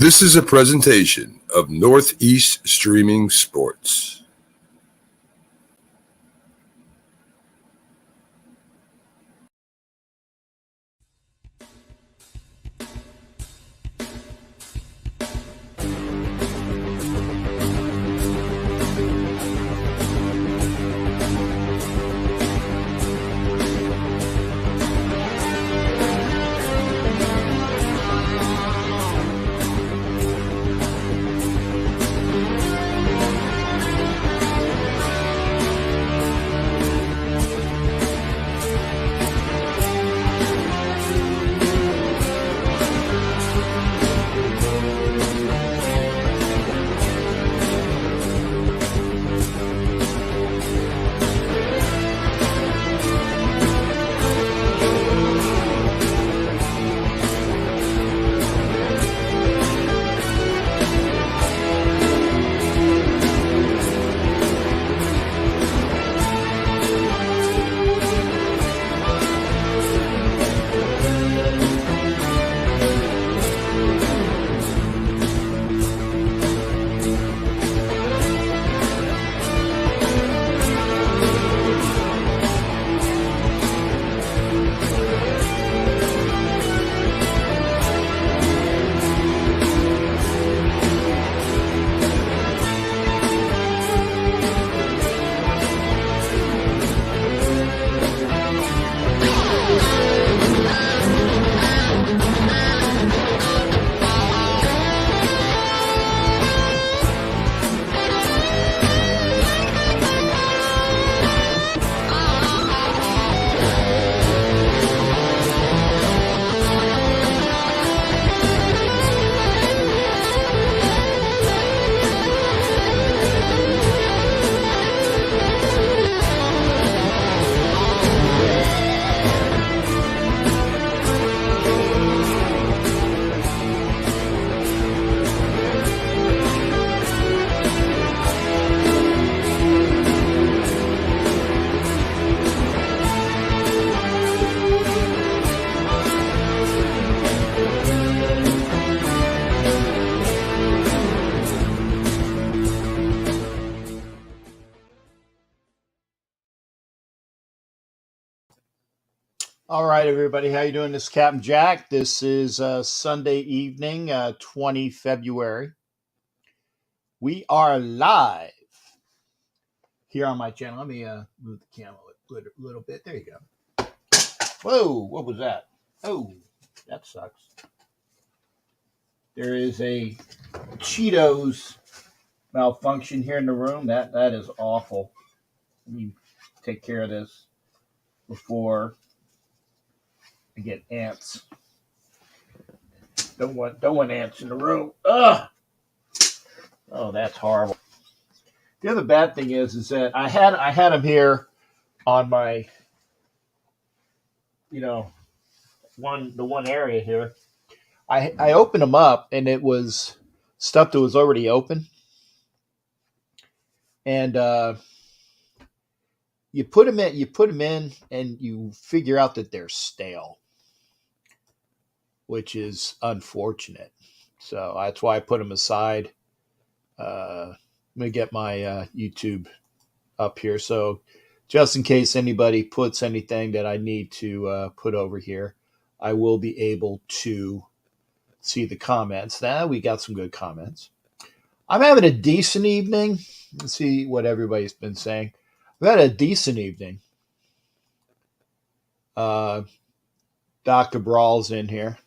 This is a presentation of Northeast Streaming Sports. All right, everybody. How you doing? This is Captain Jack. This is Sunday evening, 20 February. We are live here on my channel. Let me move the camera a little bit. There you go. Whoa, what was that? Oh, that sucks. There is a Cheetos malfunction here in the room. That is awful. Let me take care of this before I get ants. Don't want ants in the room. Ugh. Oh, that's horrible. The other bad thing is that I had them here on my, the one area here. I opened them up and it was stuff that was already open, and you put them in, and you figure out that they're stale, which is unfortunate. So that's why I put them aside. Let me get my YouTube up here. So just in case anybody puts anything that I need to put over here, I will be able to see the comments. Now we got some good comments. I'm having a decent evening. Let's see what everybody's been saying. I've had a decent evening. Dr. Brawl's in here.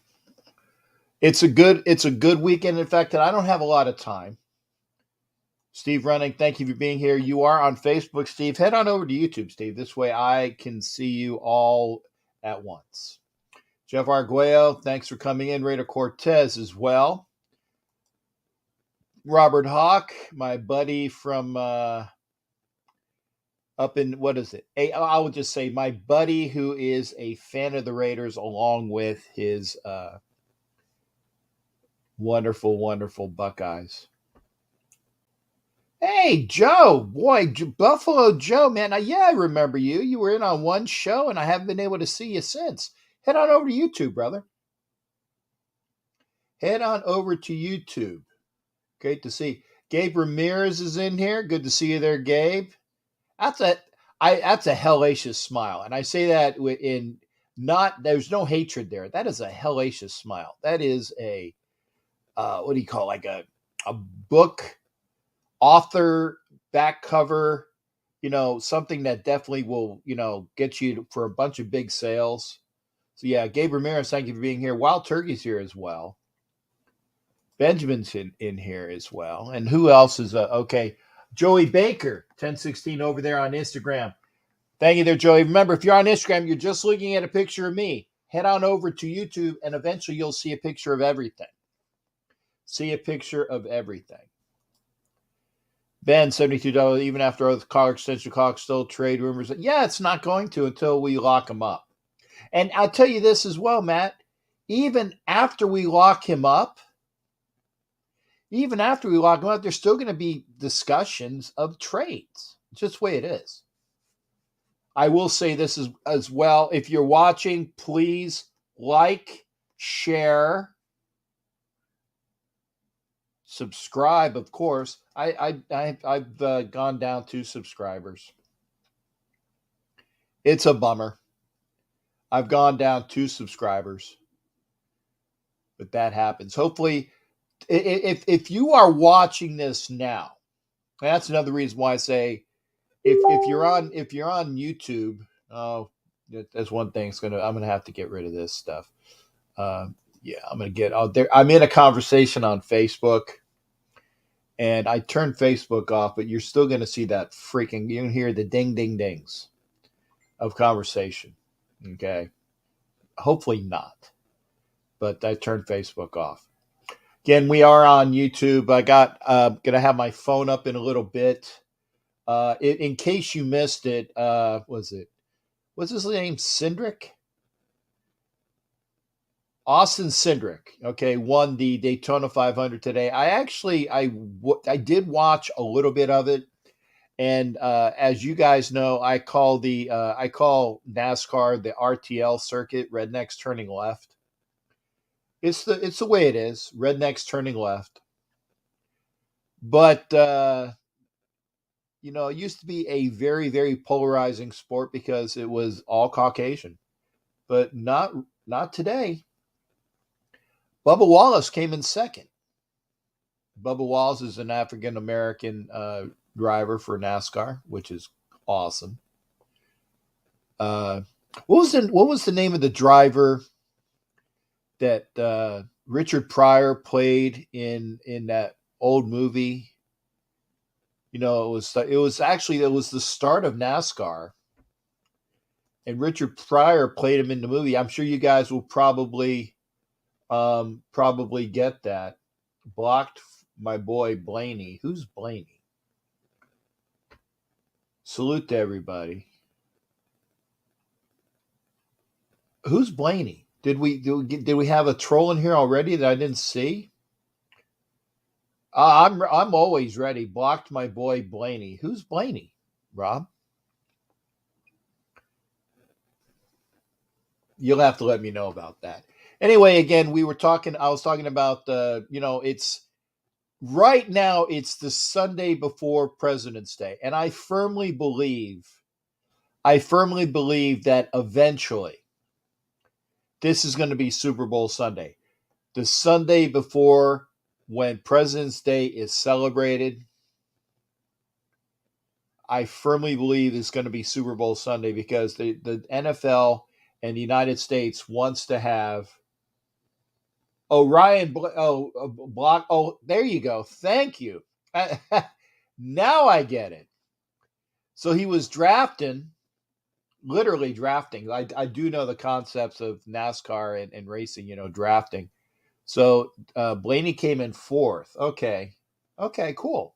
It's a good weekend. In fact, I don't have a lot of time. Steve Running, thank you for being here. You are on Facebook, Steve. Head on over to YouTube, Steve. This way I can see you all at once. Jeff Arguello, thanks for coming in. Raider Cortez as well. Robert Hawk, my buddy from up in, what is it? I would just say my buddy who is a fan of the Raiders, along with his wonderful, wonderful Buckeyes. Hey, Joe, boy, Buffalo Joe, man. Yeah, I remember you. You were in on one show, and I haven't been able to see you since. Head on over to YouTube, brother. head on over to YouTube. Great to see. Gabe Ramirez is in here. Good to see you there, Gabe. That's a hellacious smile, and I say that in not. There's no hatred there. That is a hellacious smile. That is a what do you call it? Like a book author back cover. Something that definitely will get you for a bunch of big sales. So yeah, Gabe Ramirez, thank you for being here. Wild Turkey's here as well. Benjamin's in here as well. And who else is okay? Joey Baker, 1016 over there on Instagram. Thank you there, Joey. Remember, if you're on Instagram, you're just looking at a picture of me. Head on over to YouTube, and eventually you'll see a picture of everything. See a picture of everything. Ben, $72, even after the collar extension clock, still trade rumors. Yeah, it's not going to until we lock him up. And I'll tell you this as well, Matt. Even after we lock him up, there's still going to be discussions of trades. It's just the way it is. I will say this as well. If you're watching, please like, share, subscribe, of course. I've gone down 2 subscribers. It's a bummer. I've gone down 2 subscribers. But that happens. Hopefully, if you are watching this now, that's another reason why I say if you're on YouTube, that's one thing. I'm gonna have to get rid of this stuff. Yeah, I'm gonna get out there. I'm in a conversation on Facebook, and I turned Facebook off, but you're still gonna see that freaking. You can hear the ding ding dings of conversation. Okay, hopefully not, but I turned Facebook off. Again, we are on YouTube. I got gonna have my phone up in a little bit. In case you missed it, what's his name? Cindric? Austin Cindric, okay, won the Daytona 500 today. I did watch a little bit of it, and as you guys know, I call NASCAR the RTL circuit, rednecks turning left. It's the way it is, rednecks turning left. But it used to be a very, very polarizing sport because it was all Caucasian, but not today. Bubba Wallace came in second. Bubba Wallace is an African American driver for NASCAR, which is awesome. What was the name of the driver that Richard Pryor played in that old movie? It was the start of NASCAR, and Richard Pryor played him in the movie. I'm sure you guys will probably get that. Blocked my boy Blaney. Who's Blaney? Salute to everybody. Who's Blaney? Did we have a troll in here already that I didn't see? I'm always ready. Blocked my boy Blaney. Who's Blaney, Rob? You'll have to let me know about that. Anyway, again, I was talking about it's right now, it's the Sunday before President's Day. And I firmly believe that eventually this is going to be Super Bowl Sunday. The Sunday before, when President's Day is celebrated, I firmly believe it's going to be Super Bowl Sunday because the NFL and the United States wants to have. Oh, Block. Oh, there you go. Thank you. Now I get it. So he was literally drafting. I do know the concepts of NASCAR and racing, drafting. So Blaney came in 4th. Okay, cool.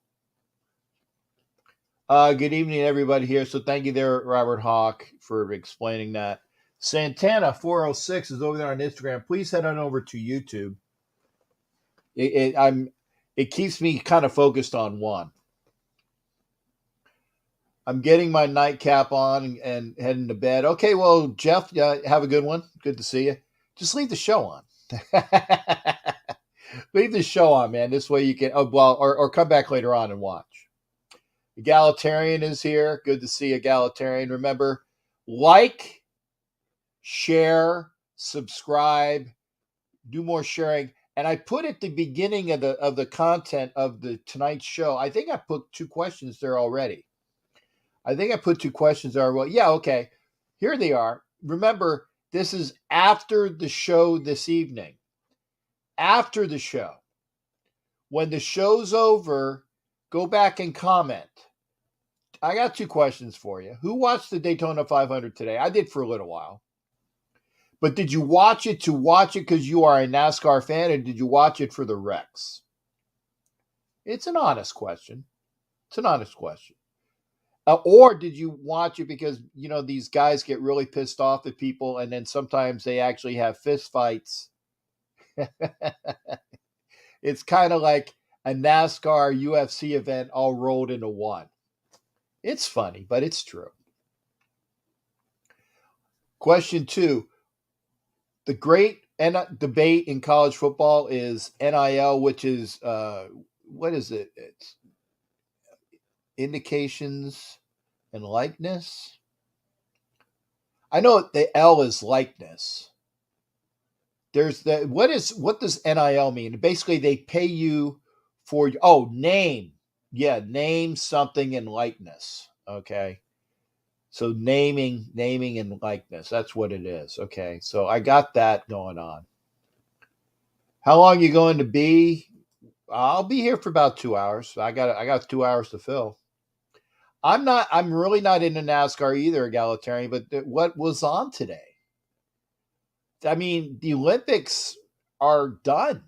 Good evening, everybody here. So thank you there, Robert Hawk, for explaining that. Santana 406 is over there on Instagram. Please head on over to YouTube. It keeps me kind of focused on one. I'm getting my nightcap on and heading to bed. Okay, well, Jeff, have a good one. Good to see you. Just leave the show on. Leave the show on, man. This way you can, or come back later on and watch. Egalitarian is here. Good to see Egalitarian. Remember, like, share, subscribe, do more sharing. And I put at the beginning of the content of the tonight's show, I think I put 2 questions there already. Well, yeah, okay. Here they are. Remember, this is after the show this evening. After the show. When the show's over, go back and comment. I got 2 questions for you. Who watched the Daytona 500 today? I did for a little while. But did you watch it because you are a NASCAR fan, or did you watch it for the wrecks? It's an honest question. Or did you watch it because, these guys get really pissed off at people, and then sometimes they actually have fist fights. It's kind of like a NASCAR UFC event all rolled into one. It's funny, but it's true. Question 2. The great debate in college football is NIL, which is, what is it? It's indications and likeness. I know the L is likeness. There's what does NIL mean? Basically, they pay you for, name. Yeah, name, something, and likeness. Okay. So naming and likeness. That's what it is. Okay. So I got that going on. How long are you going to be? I'll be here for about 2 hours. I got 2 hours to fill. I'm really not into NASCAR either, Egalitarian, but what was on today? I mean, the Olympics are done.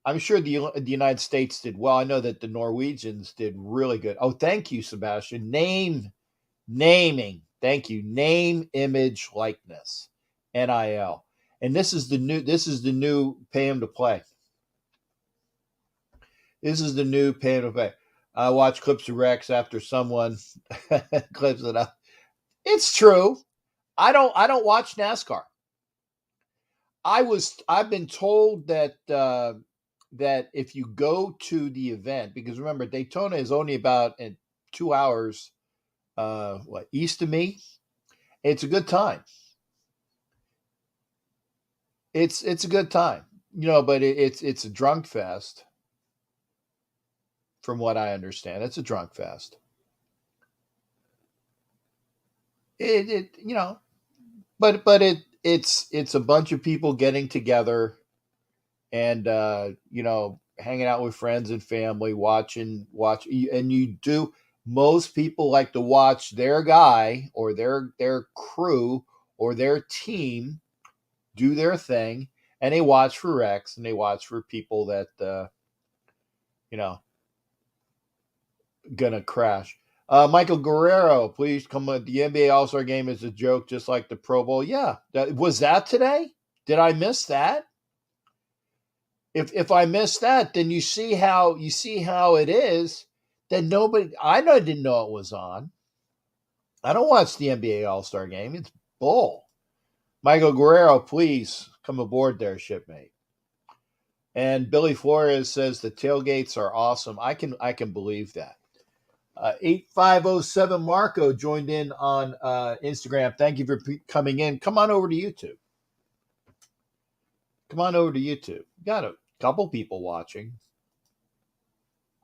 I'm sure the United States did well. I know that the Norwegians did really good. Oh, thank you, Sebastian. Naming. Thank you. Name, image, likeness. NIL. And this is the new pay them to play. I watch clips of Rex after someone clips it up. It's true. I don't watch NASCAR. I've been told that that if you go to the event, because remember, Daytona is only about 2 hours east of me. It's a good time. It's a good time, but it's a drunk fest. From what I understand, it's a drunk fest. It's a bunch of people getting together and hanging out with friends and family, watch, and most people like to watch their guy or their crew or their team do their thing, and they watch for Rex and they watch for people that gonna crash. Michael Guerrero, please come on. The NBA All-Star Game is a joke, just like the Pro Bowl. Yeah, was that today? Did I miss that? If I missed that, then you see how it is. Then I didn't know it was on. I don't watch the NBA All-Star Game. It's bull. Michael Guerrero, please come aboard there, shipmate. And Billy Flores says the tailgates are awesome. I can believe that. 8507 Marco joined in on Instagram. Thank you for coming in. Come on over to YouTube. Got a couple people watching.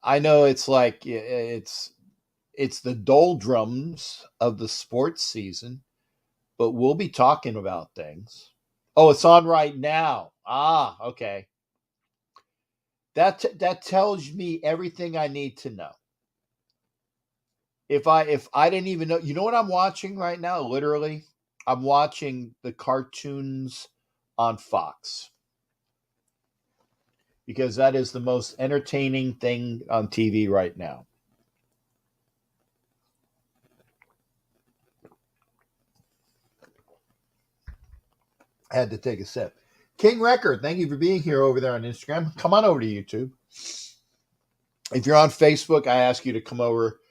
I know it's like it's the doldrums of the sports season, but we'll be talking about things. Oh, it's on right now. Ah, okay. That tells me everything I need to know. If I didn't even know, you know what I'm watching right now? Literally, I'm watching the cartoons on Fox because that is the most entertaining thing on TV right now. I had to take a sip. King Record, thank you for being here over there on Instagram. Come on over to YouTube. If you're on Facebook, I ask you to come over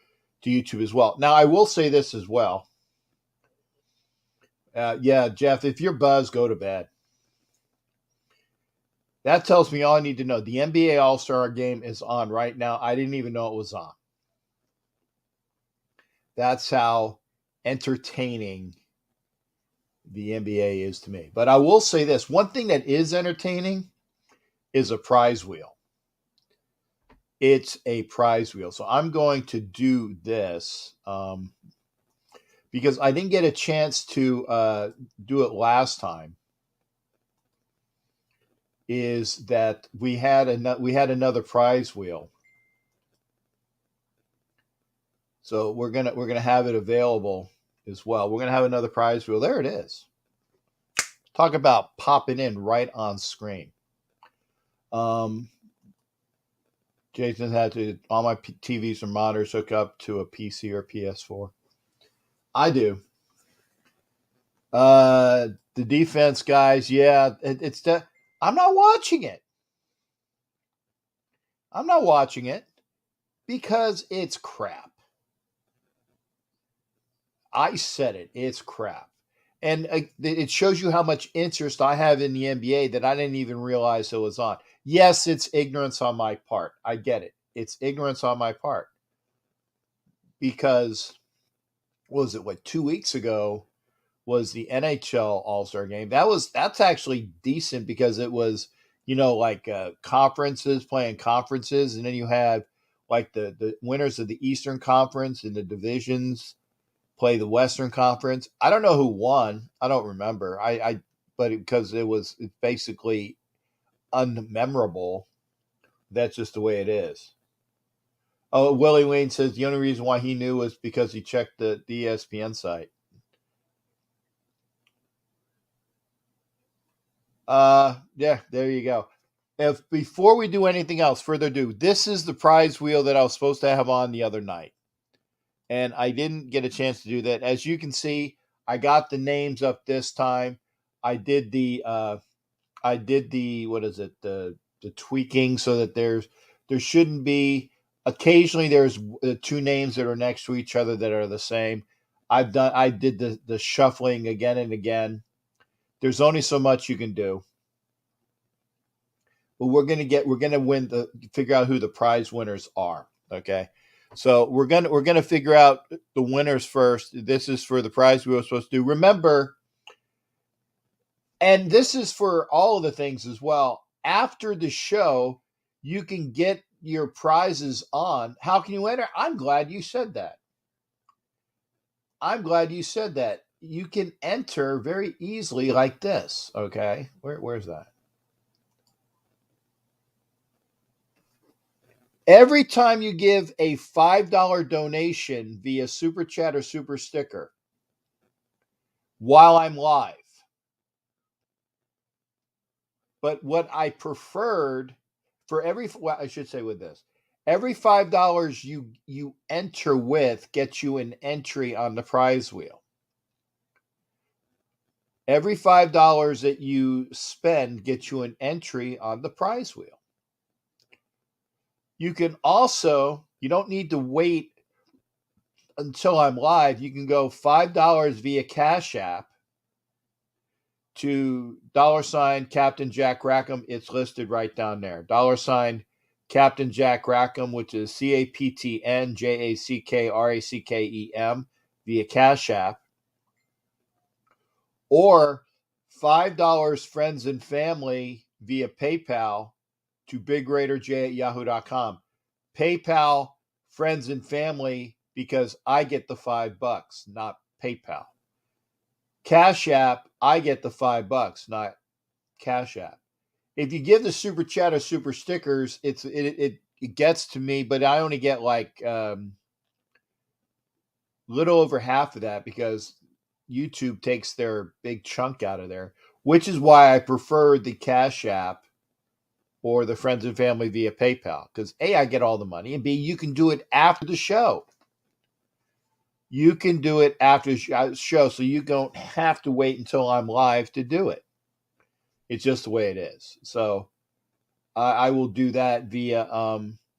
to YouTube as well. Now, I will say this as well. Yeah, Jeff, if you're buzzed, go to bed. That tells me all I need to know. The NBA All-Star game is on right now. I didn't even know it was on. That's how entertaining the NBA is to me. But I will say this. One thing that is entertaining is a prize wheel. It's a prize wheel. So I'm going to do this because I didn't get a chance to do it last time. Is that we had another prize wheel. So we're gonna have it available as well. We're gonna have another prize wheel. There it is. Talk about popping in right on screen. Jason had to all my TVs and monitors hook up to a PC or PS4. I do. The defense guys, yeah, I'm not watching it. I'm not watching it because it's crap. I said it. It's crap. And it shows you how much interest I have in the NBA that I didn't even realize it was on. Yes, it's ignorance on my part. I get it. It's ignorance on my part. Because, what was it, 2 weeks ago was the NHL All-Star game. That's actually decent because it was, like conferences playing conferences, and then you had like the winners of the Eastern Conference and the divisions play the Western Conference. I don't know who won. I don't remember. But because it's basically unmemorable. That's just the way it is. Oh, Willie Wayne says the only reason why he knew was because he checked the ESPN site. Yeah, there you go. If before we do anything else, further ado, this is the prize wheel that I was supposed to have on the other night. And I didn't get a chance to do that. As you can see, I got the names up this time. I did the what is it, the tweaking so that there shouldn't be, occasionally there's two names that are next to each other that are the same. I did the shuffling again and again. There's only so much you can do. But we're gonna figure out who the prize winners are. Okay. So we're gonna figure out the winners first. This is for the prize we were supposed to do. Remember, and this is for all of the things as well. After the show, you can get your prizes on. How can you enter? I'm glad you said that. You can enter very easily like this. Okay. Where's that? Every time you give a $5 donation via Super Chat or Super Sticker while I'm live. But what I preferred for I should say with this, every $5 you enter with gets you an entry on the prize wheel. Every $5 that you spend gets you an entry on the prize wheel. You can also, you don't need to wait until I'm live. You can go $5 via Cash App to $ Captain Jack Rackham. It's listed right down there. $ Captain Jack Rackham, which is CAPTN JACKRACKEM via Cash App. Or $5 friends and family via PayPal to BigRaiderJ@yahoo.com. PayPal, friends and family, because I get the $5, not PayPal. Cash App, I get the $5, not Cash App. If you give the Super Chat or Super Stickers, it gets to me, but I only get like little over half of that because YouTube takes their big chunk out of there, which is why I prefer the Cash App or the friends and family via PayPal, because A, I get all the money, and B, you can do it after the show. You can do it after the show, so you don't have to wait until I'm live to do it. It's just the way it is. So I will do that via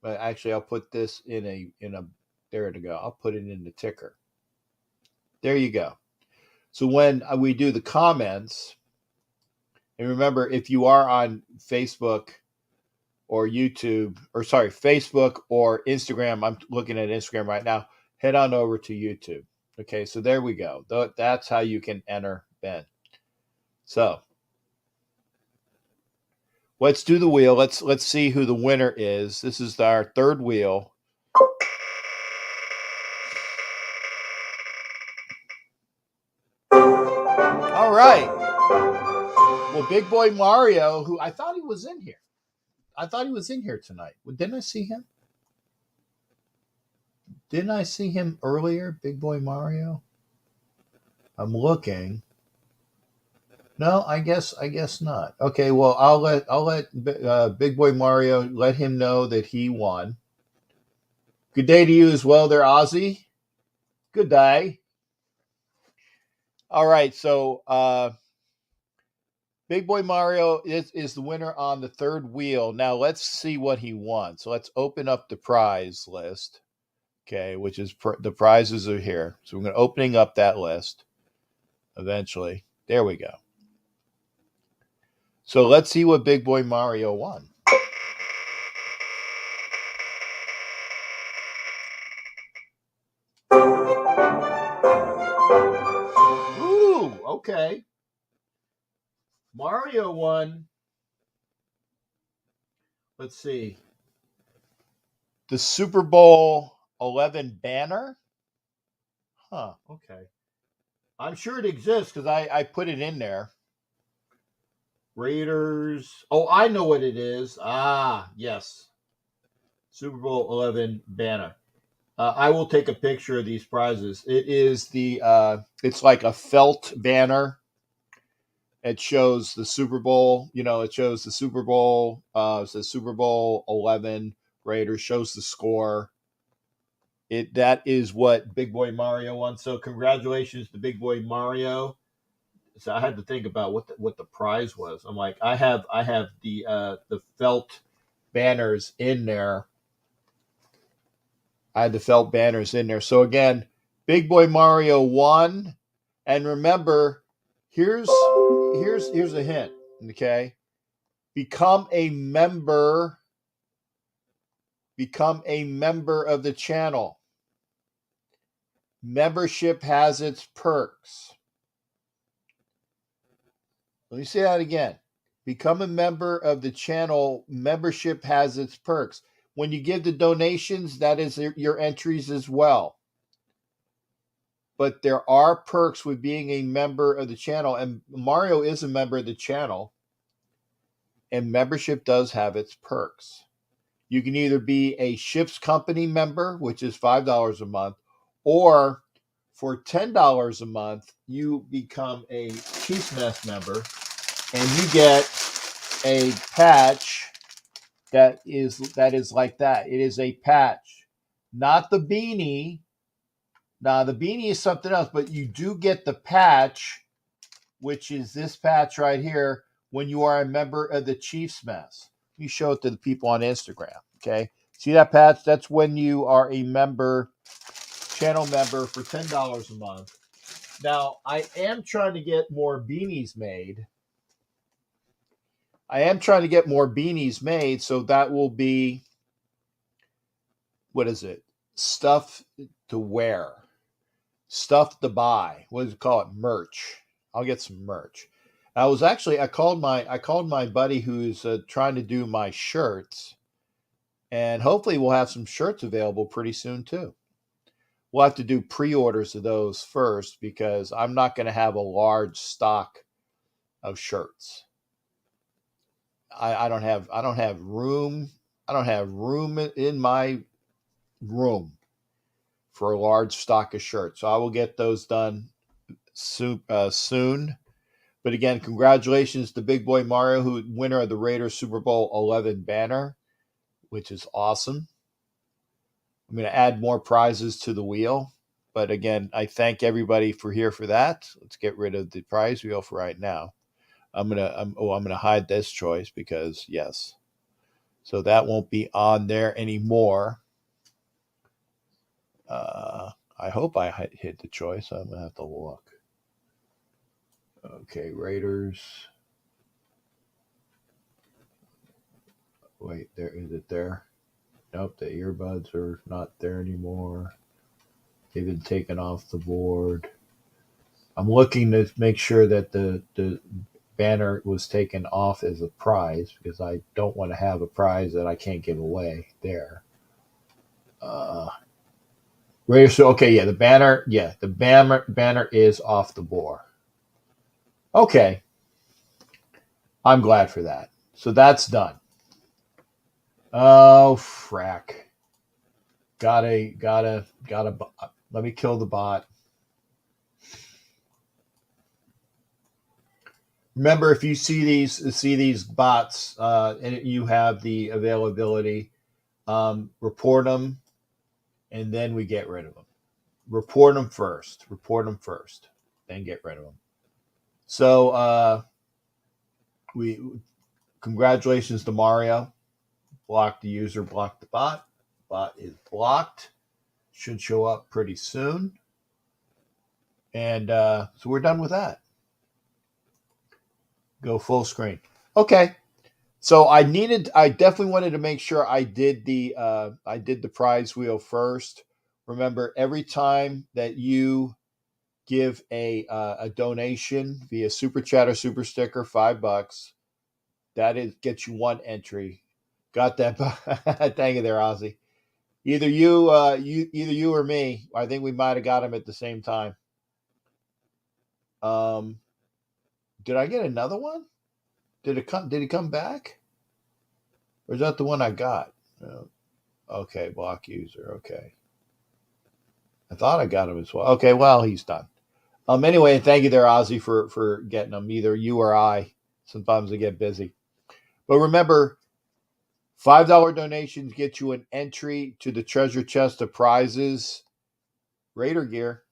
actually I'll put this in a there to go. I'll put it in the ticker. There you go. So when we do the comments, And remember, if you are on Facebook or YouTube, or sorry, Facebook or Instagram, I'm looking at Instagram right now, head on over to YouTube. Okay, so there we go. That's how you can enter Ben. So let's do the wheel. Let's see who the winner is. This is our third wheel. All right. Well, Big Boy Mario, who I thought he was in here. I thought he was in here tonight. Didn't I see him? Didn't I see him earlier, Big Boy Mario? I'm looking. No, I guess not. Okay, well I'll let Big Boy Mario let him know that he won. Good day to you as well, there, Ozzy. Good day. All right, so Big Boy Mario is the winner on the third wheel. Now let's see what he won. So let's open up the prize list. Okay, which is the prizes are here. So we're going to opening up that list eventually. There we go. So let's see what Big Boy Mario won. Ooh, okay. Mario won. Let's see. The Super Bowl 11 banner. Huh, okay. I'm sure it exists because I put it in there. Raiders. Oh, I know what it is. Ah, yes. Super Bowl 11 banner. I will take a picture of these prizes. It is it's like a felt banner. It shows the Super Bowl. It shows the Super Bowl. It says Super Bowl 11 Raiders. Shows the score. That is what Big Boy Mario won. So congratulations to Big Boy Mario. So I had to think about what the prize was. I'm like, I have the felt banners in there. I had the felt banners in there. So again, Big Boy Mario won. And remember, here's a hint. Okay, become a member of the channel. Membership has its perks. Let me say that again. Become a member of the channel. Membership has its perks. When you give the donations, that is your entries as well. But there are perks with being a member of the channel. And Mario is a member of the channel. And membership does have its perks. You can either be a Ship's Company member, which is $5 a month, or for $10 a month, you become a Chiefs Nest member, and you get a patch that is like that. It is a patch, not the beanie. Now the beanie is something else, but you do get the patch, which is this patch right here, when you are a member of the Chiefs Mess. Let me show it to the people on Instagram. Okay, see that patch? That's when you are a member, channel member for $10 a month. Now I am trying to get more beanies made. So that will be, what is it? Stuff to wear, stuff to buy. What does it call it? Merch. I'll get some merch. I called my buddy who's trying to do my shirts, and hopefully we'll have some shirts available pretty soon too. We'll have to do pre-orders of those first because I'm not going to have a large stock of shirts. I don't have room. I don't have room in my room for a large stock of shirts. So I will get those done soon. But again, congratulations to Big Boy Mario, who winner of the Raiders Super Bowl 11 banner, which is awesome. I'm going to add more prizes to the wheel. But again, I thank everybody for that. Let's get rid of the prize wheel for right now. I'm gonna hide this choice because yes. So that won't be on there anymore. I hope I hit the choice. I'm gonna have to look. Okay, Raiders. Wait, there is it there? Nope, the earbuds are not there anymore. They've been taken off the board. I'm looking to make sure that the banner was taken off as a prize because I don't want to have a prize that I can't give away there. Radio show. Okay, yeah, the banner is off the board. Okay, I'm glad for that. So that's done. Oh frack! Gotta. Let me kill the bot. Remember, if you see these bots and you have the availability, report them, and then we get rid of them. Report them first, then get rid of them. So we congratulations to Mario. Blocked the user, blocked the bot. Bot is blocked. Should show up pretty soon. And so we're done with that. Go full screen. Okay. So I definitely wanted to make sure I did the prize wheel first. Remember, every time that you give a donation via super chat or super sticker, $5, that gets you one entry. Got that? Thank you there, Ozzy. Either you or me. I think we might have got them at the same time. Did I get another one? Did he come back? Or is that the one I got? Okay, block user. Okay. I thought I got him as well. Okay, well, he's done. Anyway, thank you there, Ozzy, for getting them. Either you or I. Sometimes they get busy. But remember, $5 donations get you an entry to the treasure chest of prizes. Raider gear.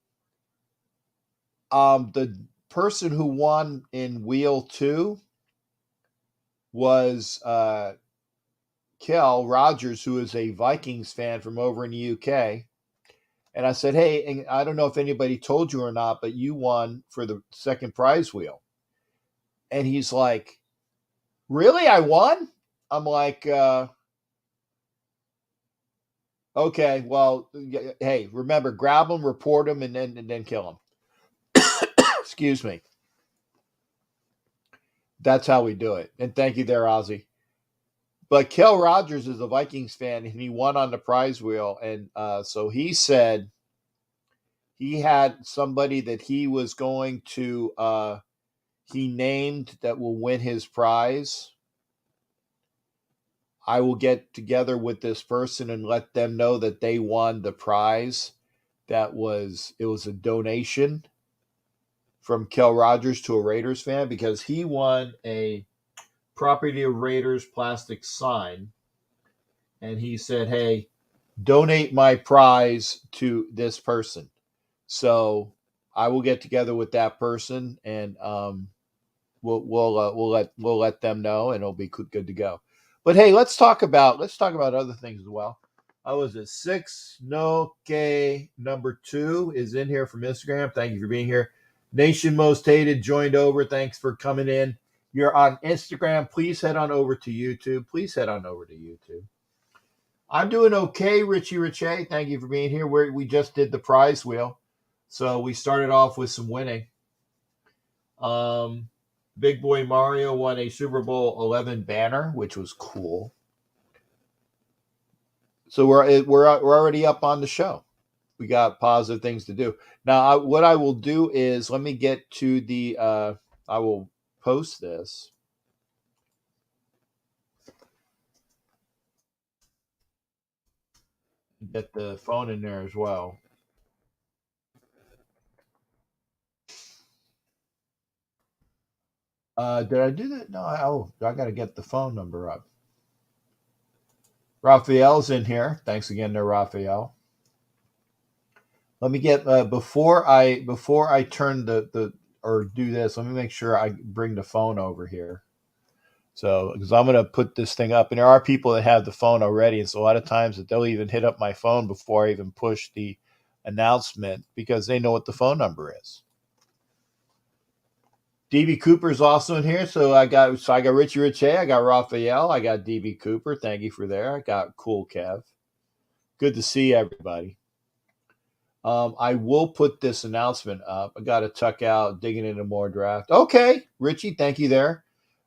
The person who won in Wheel 2 was Kel Rogers, who is a Vikings fan from over in the UK. And I said, hey, and I don't know if anybody told you or not, but you won for the second prize wheel. And he's like, really? I won? I'm like, okay, well, hey, remember, grab them, report them, and then kill them. Excuse me. That's how we do it. And thank you there, Ozzy. But Kel Rogers is a Vikings fan, and he won on the prize wheel. And so he said he had somebody that he was going to, he named that will win his prize. I will get together with this person and let them know that they won the prize. It was a donation from Kel Rogers to a Raiders fan because he won a Property of Raiders plastic sign. And he said, hey, donate my prize to this person. So I will get together with that person and we'll let them know and it'll be good to go. But hey, let's talk about other things as well. I was at 6. No K number 2 is in here from Instagram. Thank you for being here. Nation Most Hated joined over. Thanks for coming in. You're on Instagram. Please head on over to YouTube. I'm doing okay, Richie Richey. Thank you for being here. We just did the prize wheel. So we started off with some winning. Big Boy Mario won a Super Bowl 11 banner, which was cool. So we're already up on the show. We got positive things to do. Now, what I will do is let me get to the. I will post this. Get the phone in there as well. Did I do that? No. I got to get the phone number up. Raphael's in here. Thanks again to Raphael. Let me get before I turn the or do this. Let me make sure I bring the phone over here. So, because I'm going to put this thing up, and there are people that have the phone already, and so a lot of times that they'll even hit up my phone before I even push the announcement because they know what the phone number is. DB Cooper's also in here. So I got Richie Rich, I got Raphael, I got DB Cooper. Thank you for there. I got Cool Kev. Good to see everybody. I will put this announcement up. I got to tuck out, digging into more draft. Okay, Richie, thank you there.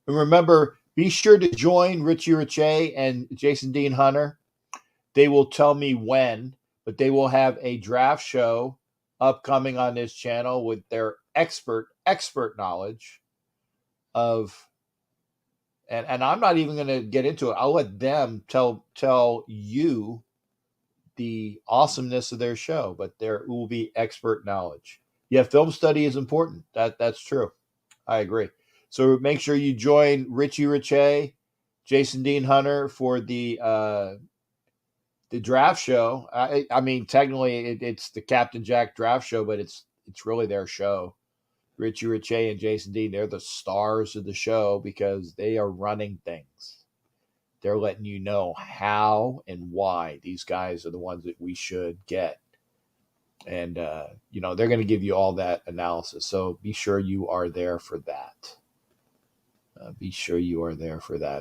And remember, be sure to join Richie Rich and Jason Dean Hunter. They will tell me when, but they will have a draft show upcoming on this channel with their expert knowledge of, and I'm not even going to get into it. I'll let them tell you the awesomeness of their show, but there will be expert knowledge. Yeah, film study is important. That's true. I agree. So make sure you join Richie Riche, Jason Dean Hunter for the draft show. I mean, technically it's the Captain Jack draft show, but it's really their show. Richie Riche and Jason Dean, they're the stars of the show because they are running things. They're letting you know how and why these guys are the ones that we should get. And, they're going to give you all that analysis. So be sure you are there for that.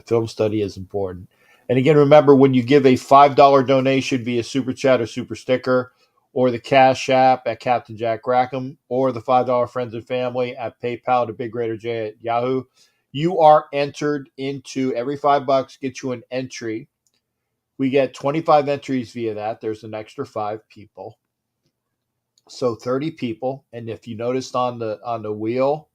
Film study is important. And again, remember, when you give a $5 donation via Super Chat or Super Sticker, or the Cash App at Captain Jack Rackham, or the $5 Friends and Family at PayPal to Big Raider J at Yahoo, you are entered into every $5 gets you an entry. We get 25 entries via that. There's an extra 5 people. So 30 people. And if you noticed on the wheel,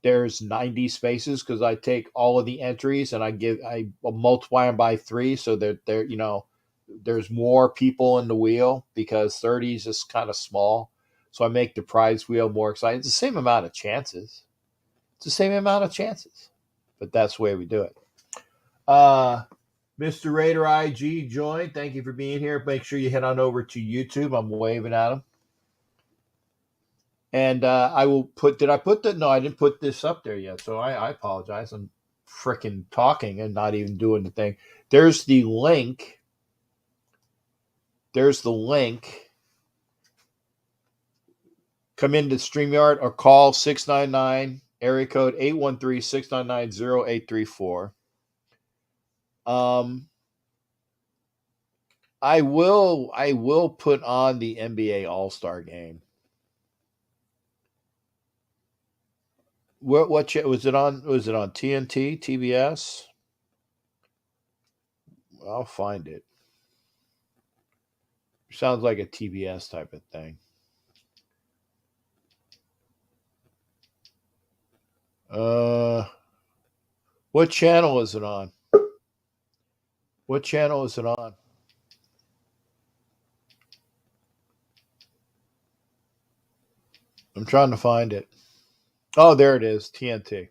there's 90 spaces because I take all of the entries and I multiply them by 3. So there's more people in the wheel because 30 is just kind of small. So I make the prize wheel more exciting. It's the same amount of chances. But that's the way we do it. Mr. Raider IG joined. Thank you for being here. Make sure you head on over to YouTube. I'm waving at him. And I will put, no, I didn't put this up there yet. So I apologize. I'm freaking talking and not even doing the thing. There's the link. Come into StreamYard or call 699 area code 813-699-0834. I will put on the NBA All-Star game. What was it on? Was it on TNT, TBS? I'll find it. Sounds like a TBS type of thing. What channel is it on? I'm trying to find it. Oh, there it is, TNT.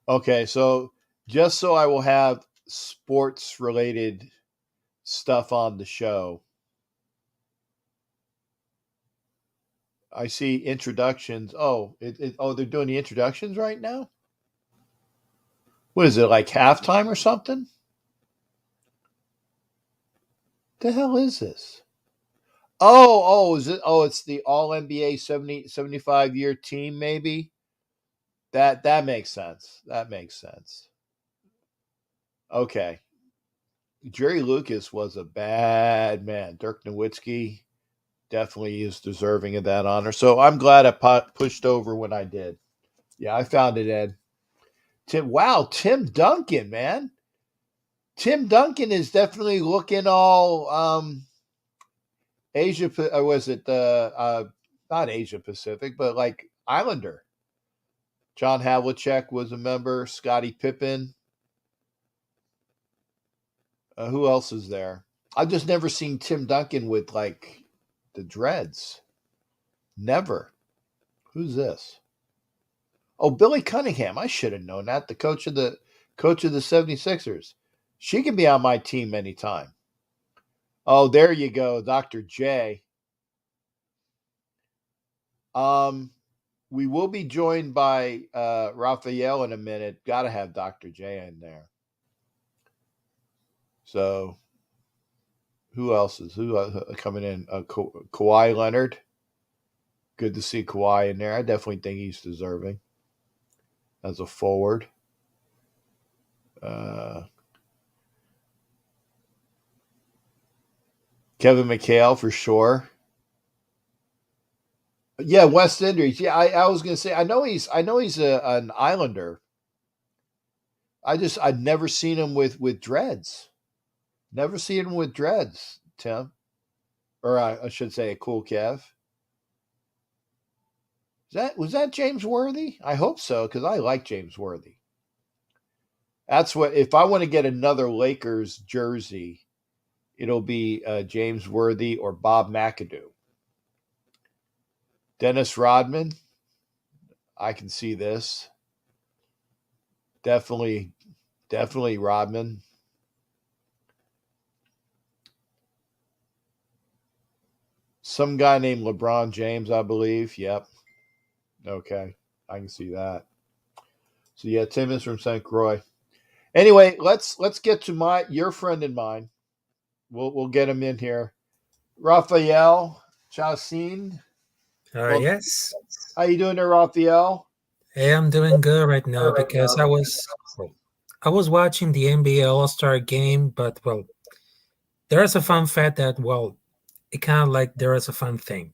Okay, so just so I will have sports-related stuff on the show, I see introductions. Oh, they're doing the introductions right now? What is it, like halftime or something? The hell is this? Is it? Oh, it's the All NBA 75-year team, maybe. That makes sense. Okay. Jerry Lucas was a bad man. Dirk Nowitzki definitely is deserving of that honor. So I'm glad I pushed over when I did. Yeah, I found it, Ed. Tim Duncan, man. Tim Duncan is definitely looking all Asia, or was it not Asia Pacific, but like Islander. John Havlicek was a member. Scottie Pippen. Who else is there? I've just never seen Tim Duncan with like the dreads. Never. Who's this? Oh, Billy Cunningham. I should have known that. The coach of the 76ers. She can be on my team anytime. Oh, there you go, Dr. J. We will be joined by Raphael in a minute. Got to have Dr. J in there. So, who else is coming in? Kawhi Leonard. Good to see Kawhi in there. I definitely think he's deserving. as a forward. Uh, Kevin McHale for sure. Yeah, West Indies. Yeah, I was gonna say I know he's an Islander. I'd never seen him with dreads. Never seen him with dreads, Tim. Or I should say a cool Kev. Was that James Worthy? I hope so, because I like James Worthy. That's what if I want to get another Lakers jersey, it'll be James Worthy or Bob McAdoo. Dennis Rodman, I can see this. Definitely, definitely Rodman. Some guy named LeBron James, I believe. Yep. Okay. I can see that. So yeah, Tim is from St. Croix. Anyway, let's get to your friend and mine. We'll get him in here. Raphael Chaucine. Well, Yes. how you doing there, Raphael? Hey, I'm doing good right now because I was watching the NBA All-Star game, but there's a fun fact that it kind of like there is a fun thing.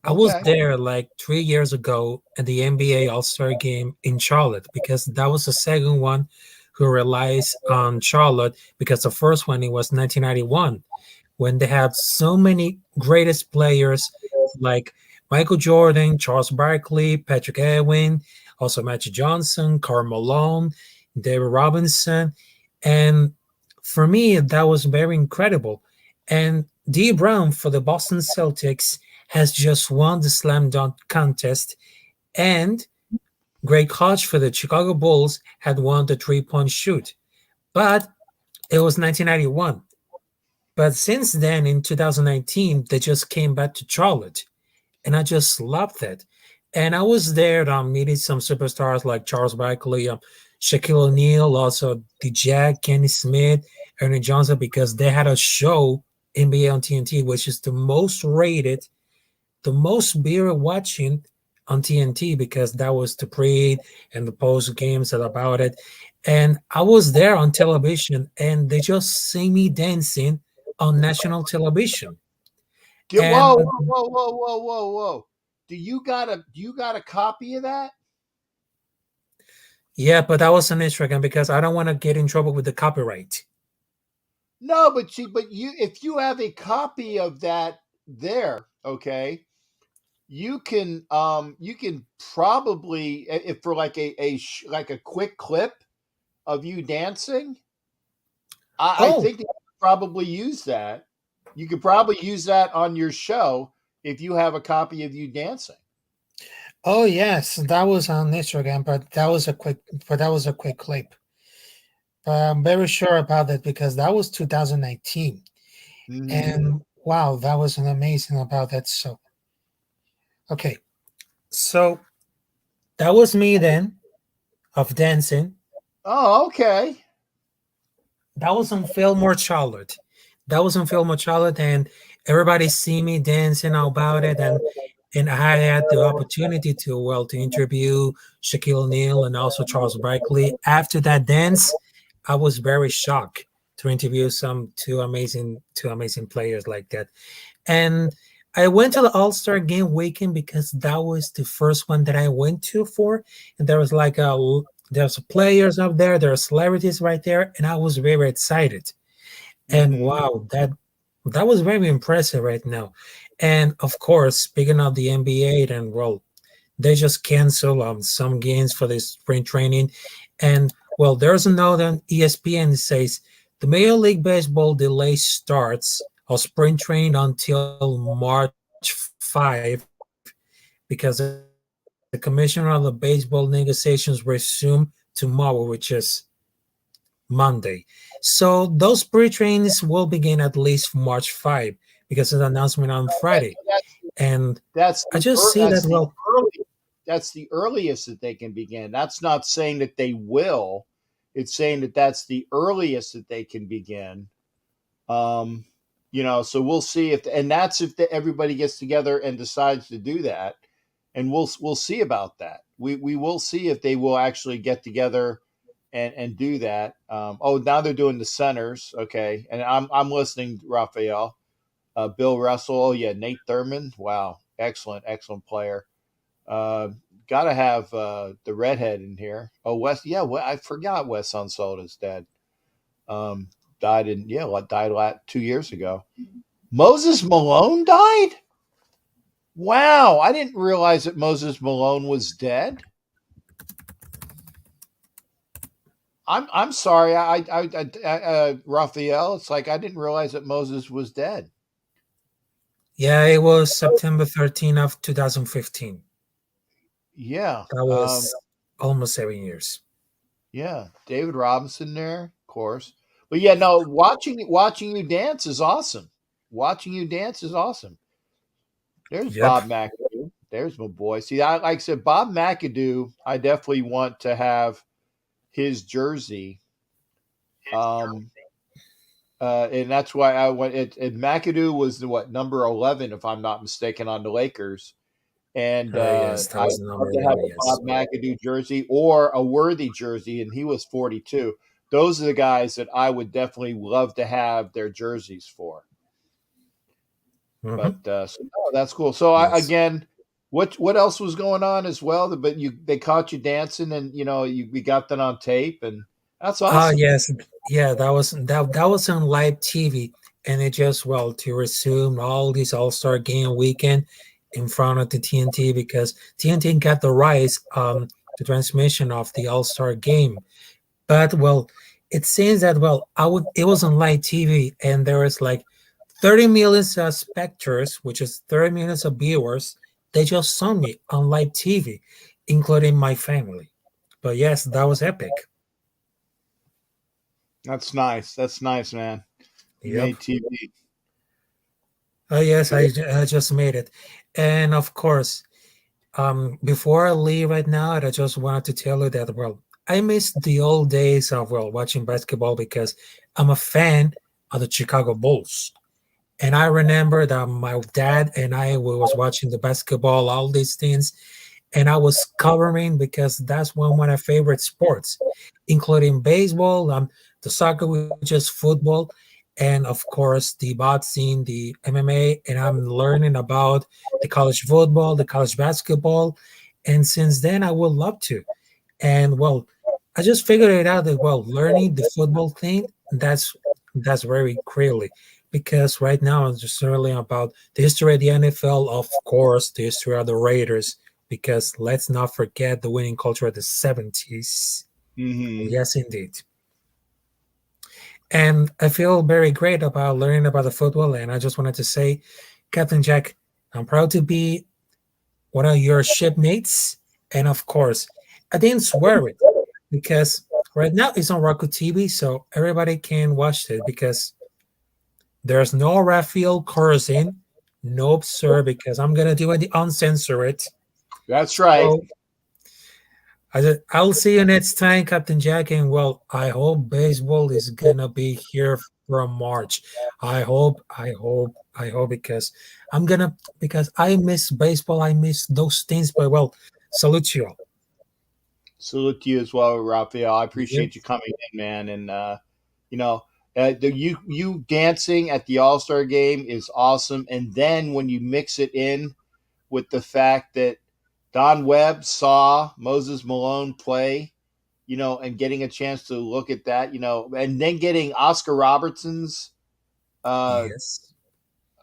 I was Okay. there like 3 years ago at the NBA All-Star game in Charlotte because that was the second one who relies on Charlotte because the first one it was 1991 when they had so many greatest players like Michael Jordan, Charles Barkley, Patrick Ewing, also Magic Johnson, Karl Malone, David Robinson. And for me, that was very incredible. And D. Brown for the Boston Celtics has just won the slam dunk contest. And Greg Hodge for the Chicago Bulls had won the three-point shoot. But it was 1991. But since then, in 2019, they just came back to Charlotte, and I just loved it. And I was there meeting some superstars like Charles Barkley, Shaquille O'Neal, also the Jack, Kenny Smith, Ernie Johnson, because they had a show, NBA on TNT, which is the most rated, the most beer watching on TNT because that was the pre and the post games and about it. And I was there on television and they just see me dancing on national television. Whoa, And whoa, whoa, whoa, whoa, whoa, whoa. Do you got a copy of that? yeah, but that was on Instagram because I don't want to get in trouble with the copyright. No, but you if you have a copy of that there, okay, you can probably if for like like a quick clip of you dancing, I Oh, think you could probably use that. You could probably use that on your show if you have a copy of you dancing. oh yes, that was on Instagram, but that was a quick clip. But I'm very sure about that because that was 2019. Mm-hmm. And wow, that was an amazing about that. So, okay. So that was me then of dancing. Oh, okay. That was on Fillmore, Charlotte. That was on Fillmore, Charlotte, and everybody see me dancing about it, and I had the opportunity to interview Shaquille O'Neal and also Charles Barkley. After that dance, I was very shocked to interview some two amazing players like that. And I went to the All Star Game weekend because that was the first one that I went to for, and there was there's players up there, there are celebrities right there, and I was very excited. And Mm-hmm. wow, that was very impressive right now. And of course, speaking of the NBA, then they just cancel some games for this spring training, and there's a note on ESPN that says the Major League Baseball delay starts of spring training until March 5 because the commissioner of the baseball negotiations resume tomorrow, which is Monday. So those pre-trains will begin at least March 5 because of the announcement on Friday. That's And that's I the just see that, early that's the earliest that they can begin. That's not saying that they will. It's saying that that's the earliest that they can begin. Um, so we'll see if, and that's if everybody gets together and decides to do that. and we'll see about that. We will see if they will actually get together and do that. Now they're doing the centers, okay, and I'm listening, Raphael. Bill Russell, oh yeah, Nate Thurman, wow, excellent player. Uh, Got to have the redhead in here. Oh, Wes, yeah, I forgot Wes Unseld is dead. Um, died 2 years ago. Moses Malone died. Wow, I didn't realize that Moses Malone was dead. I'm sorry, Raphael. It's like I didn't realize that Moses was dead. Yeah, it was September 13th of 2015. Yeah, That was almost 7 years. yeah. David Robinson there, of course. But yeah, no, watching you dance is awesome. Watching you dance is awesome. There's Yep. Bob McAdoo. There's my boy. See, like I said, Bob McAdoo. I definitely want to have his jersey. And that's why I went. McAdoo was what, number 11, if I'm not mistaken, on the Lakers. And Yes, that I'd was love number to have 11. a Yes. Bob McAdoo jersey or a Worthy jersey, and he was 42. Those are the guys that I would definitely love to have their jerseys for. Mhm. But that's cool. So Yes. again, what else was going on as well? But they caught you dancing, and we got that on tape, and that's awesome. Yes. Yeah, that was on live TV, and it just, well, to resume all this All-Star game weekend in front of the TNT, because TNT got the rights the transmission of the All-Star game. But well, it seems that, well, it was on live TV, and there was like 30 million spectators, which is 30 millions of viewers. They just saw me on live TV, including my family. But yes, that was epic. That's nice. That's nice, man. You Yep. made TV. Oh yes, I just made it. And of course, before I leave right now, I just wanted to tell you that, well, I miss the old days of, well, watching basketball, because I'm a fan of the Chicago Bulls. And I remember that my dad and I we was watching the basketball, all these things, and I was covering, because that's one of my favorite sports, including baseball, the soccer, which is football, and of course the boxing, the MMA, and I'm learning about the college football, the college basketball, and since then I would love to. And well, I just figured it out that, well, learning the football thing, that's very clearly, because right now I'm just learning about the history of the NFL, of course, the history of the Raiders, because let's not forget the winning culture of the 70s. Mm-hmm. Yes, indeed. And I feel very great about learning about the football. And I just wanted to say, Captain Jack, I'm proud to be one of your shipmates. And of course, I didn't swear it, because right now it's on Roku TV, so everybody can watch it, because there's no Raphael cursing. Nope, sir, because I'm going to do it uncensored. That's right. So I'll see you next time, Captain Jack. And well, I hope baseball is gonna be here from March. I hope, because because I miss baseball. I miss those things. But well, salute you all. Salute to you as well, Raphael. I Yep. appreciate you coming in, man. And you know, you dancing at the All Star game is awesome. And then when you mix it in with the fact that Don Webb saw Moses Malone play, and getting a chance to look at that, and then getting Oscar Robertson's uh, Yes.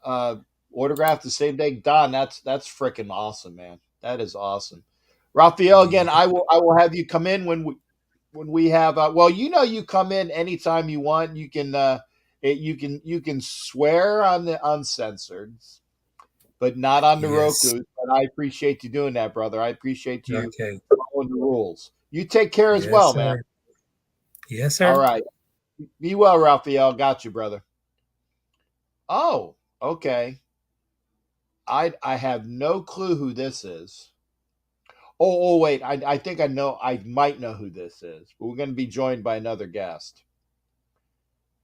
uh, autograph the same day. Don, that's freaking awesome, man. That is awesome. Raphael, again, Yep. I will have you come in when we have. Well, you come in anytime you want. You can swear on the uncensored, but not on the Yes. Roku. But I appreciate you doing that, brother. I appreciate you Okay. following the rules. You take care as Yes, well, man. sir. Yes, All sir. right. Be well, Raphael. Got you, brother. Oh, okay. I have no clue who this is. Wait. I think I know. I might know who this is. But we're going to be joined by another guest.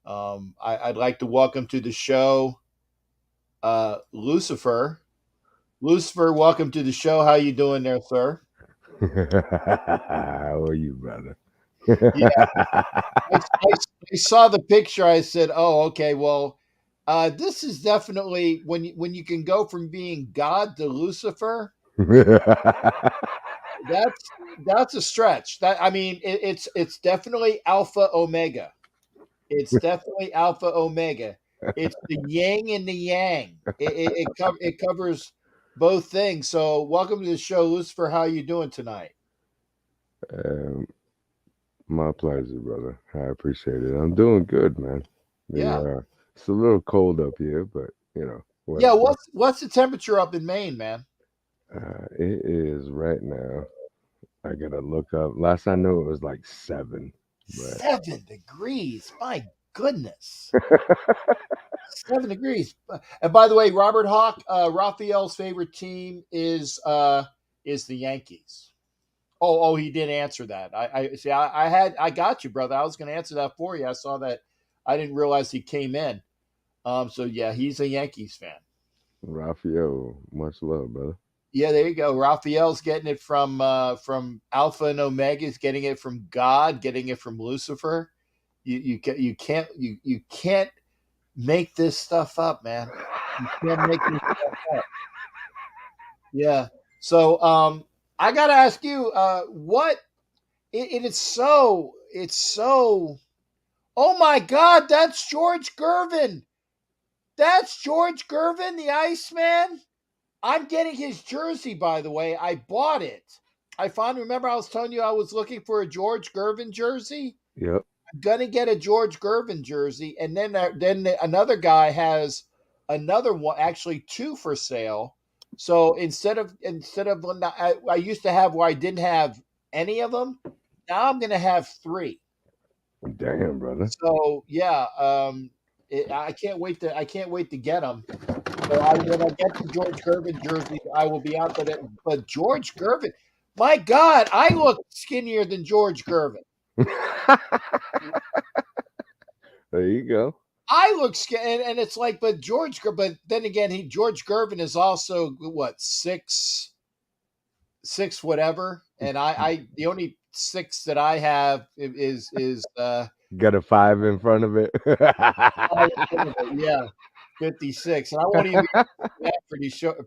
I'd like to welcome to the show Lucifer. Lucifer, welcome to the show. How you doing there, sir? How are you, brother? Yeah, I saw the picture. I said, "Oh, okay. Well, this is definitely when you can go from being God to Lucifer. That's a stretch. That I mean, it's definitely Alpha Omega. It's definitely Alpha Omega. It's the yin and the yang. It covers both things. So, welcome to the show, Lucifer. How you doing tonight? um, my pleasure, brother. I appreciate it. I'm doing good, man. Yeah, It's a little cold up here, but yeah. whatever. What's the temperature up in Maine, man? It is right now. I gotta look up. Last I knew, it was like 7, but 7 degrees. My goodness. 7 degrees. And by the way, Robert Hawk, Raphael's favorite team is the Yankees. Oh, he did answer that. I see. I got you, brother. I was going to answer that for you. I saw that. I didn't realize he came in. So yeah, he's a Yankees fan. Raphael, much love, brother. Yeah, there you go. Raphael's getting it from Alpha and Omega. He's getting it from God, getting it from Lucifer. You can't make this stuff up, man. You can't make this stuff up. Yeah. So I gotta ask you, what it is so oh my god, that's George Gervin. That's George Gervin, the Iceman. I'm getting his jersey, by the way. I bought it. I found remember I was telling you I was looking for a George Gervin jersey? Yep. Gonna get a George Gervin jersey, and then another guy has another one, actually two for sale. So instead of when I used to have where I didn't have any of them, now I'm gonna have three. Damn, brother. So yeah, I can't wait to get them. So when I get the George Gervin jersey, I will be out. But George Gervin, my God, I look skinnier than George Gervin. There you go. I look scared, and it's like, but then again, George Gervin is also what, six whatever, and I the only six that I have is Got a 5 in front of it. five in front of it, yeah, 56, and I won't even get that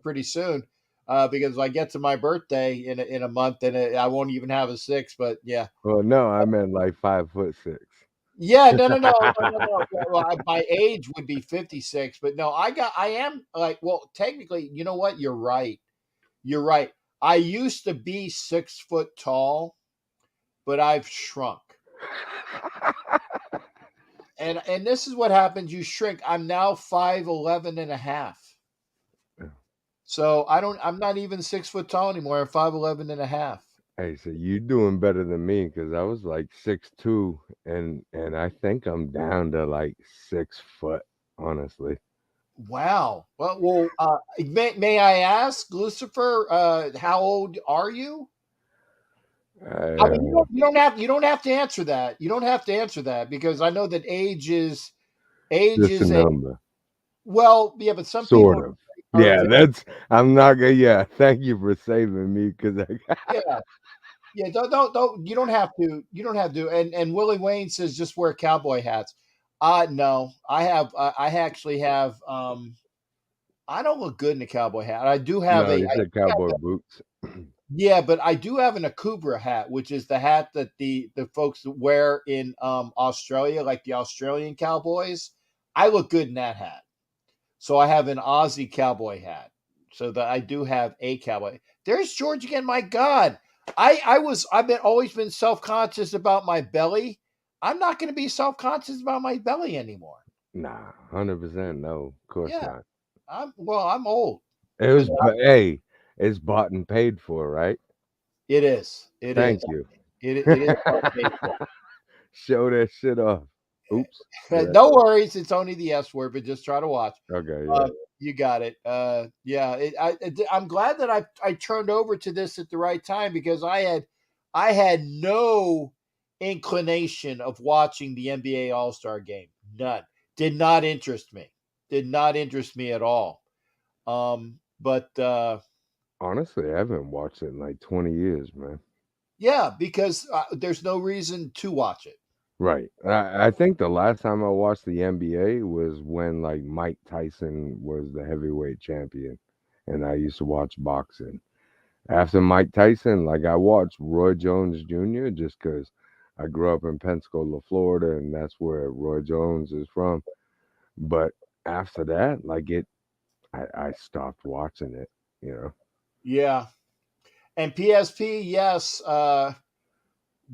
pretty soon, because if I get to my birthday in a month, then I won't even have a six, but yeah. Well, no, I meant like 5'6". Yeah, no. Well, my age would be 56, but no, I am like, well, technically, you know what? You're right. You're right. I used to be 6 foot tall, but I've shrunk. And this is what happens. You shrink. I'm now 5'11 and a half. So I'm not even 6 foot tall anymore. I'm 5'11 and a half. Hey, so you doing better than me because I was like 6'2", and I think I'm down to like 6 foot, honestly. Wow. May I ask, Lucifer, how old are you? I mean, Uh, you don't have to answer that. You don't have to answer that because I know that age just a is a number, well, yeah, but some sort people of. are Yeah, I'm not gonna. Yeah, thank you for saving me because yeah, yeah. Don't you don't have to. And Willie Wayne says just wear cowboy hats. No, I actually have. I don't look good in a cowboy hat. I do have no, a. he said cowboy boots. Yeah, but I do have an Akubra hat, which is the hat that the folks wear in Australia, like the Australian cowboys. I look good in that hat. So I have an Aussie cowboy hat. So that I do have a cowboy. There's George again. My God. I've always been self-conscious about my belly. I'm not going to be self-conscious about my belly anymore. Nah, 100% no, of course Yeah, not. I'm old. It was, but hey, it's bought and paid for, right? It is. It is. Thank you. It is what paid for. Show that shit off. Oops. No worries. It's only the S word, but just try to watch. Okay, yeah. You got it. Yeah. I'm glad that I turned over to this at the right time because I had no inclination of watching the NBA All Star Game. None. Did not interest me. Did not interest me at all. But Honestly, I haven't watched it in like 20 years, man. yeah, because there's no reason to watch it. Right. I think the last time I watched the NBA was when like Mike Tyson was the heavyweight champion, and I used to watch boxing. After Mike Tyson, like I watched Roy Jones Jr. just because I grew up in Pensacola, Florida, and that's where Roy Jones is from. But after that, like I stopped watching it, you know. Yeah. And PSP, yes,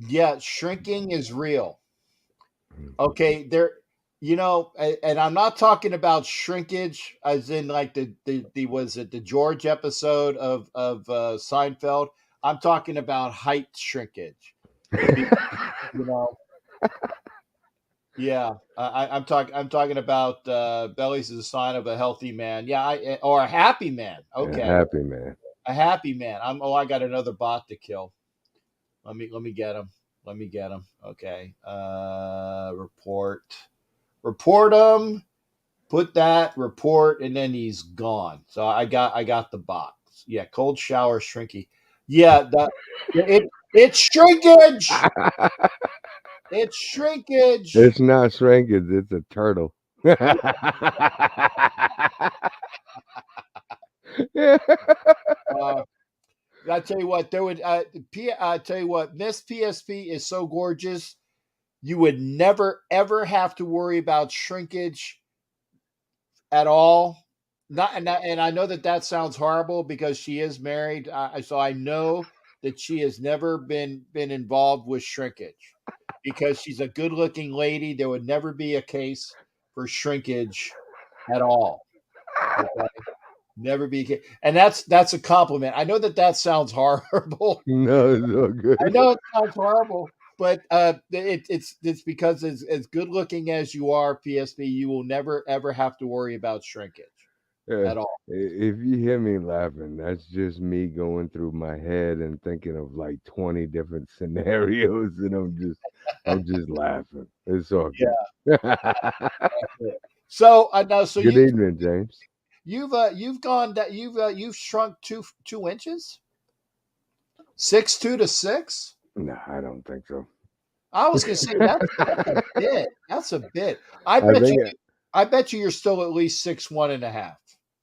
yeah, shrinking is real. Mhm. Okay, and I'm not talking about shrinkage as in like the was it the George episode of Seinfeld. I'm talking about height shrinkage. Be- You know, yeah, I'm talking about bellies is a sign of a healthy man. Yeah, or a happy man. Yeah, Okay, happy man. a happy man. I got another bot to kill. Let me get him. Let me get him. Okay. Report him. Put that report, and then he's gone. So I got the box. Yeah, cold shower shrinky. Yeah, it's shrinkage. It's shrinkage. It's not shrinkage, it's a turtle. Yeah. Uh, I tell you what, there would. I tell you what, Miss PSP is so gorgeous. You would never ever have to worry about shrinkage at all. Not and I know that sounds horrible because she is married. So I know that she has never been involved with shrinkage because she's a good looking lady. There would never be a case for shrinkage at all. Okay, never be a case. And that's a compliment. I know that sounds horrible. No, it's all I good. know it sounds horrible, but it's because as good looking as you are, PSP, you will never ever have to worry about shrinkage Yeah. at all. If you hear me laughing, that's just me going through my head and thinking of like 20 different scenarios, and I'm just laughing. It's all good. Yeah. So now, so Good evening, James. you've gone that you've shrunk 2 inches, 6'2" to 6. No, I don't think so. I was gonna say that's a bit. That's a bit. I I bet you. think I bet you're still at least 6'1.5".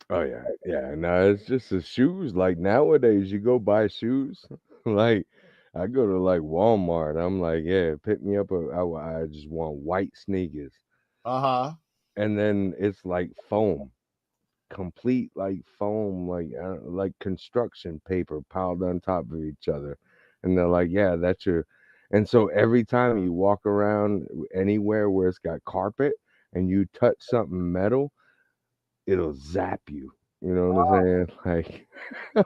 Oh yeah, yeah. No, it's just the shoes. Like nowadays, you go buy shoes. Like I go to like Walmart. I'm like, yeah, pick me up. I just want white sneakers, Uh huh. and then it's like foam, complete like foam, like construction paper piled on top of each other, and they're like, yeah, that's your. And so every time you walk around anywhere where it's got carpet and you touch something metal, it'll zap you. You know what I'm saying? Like,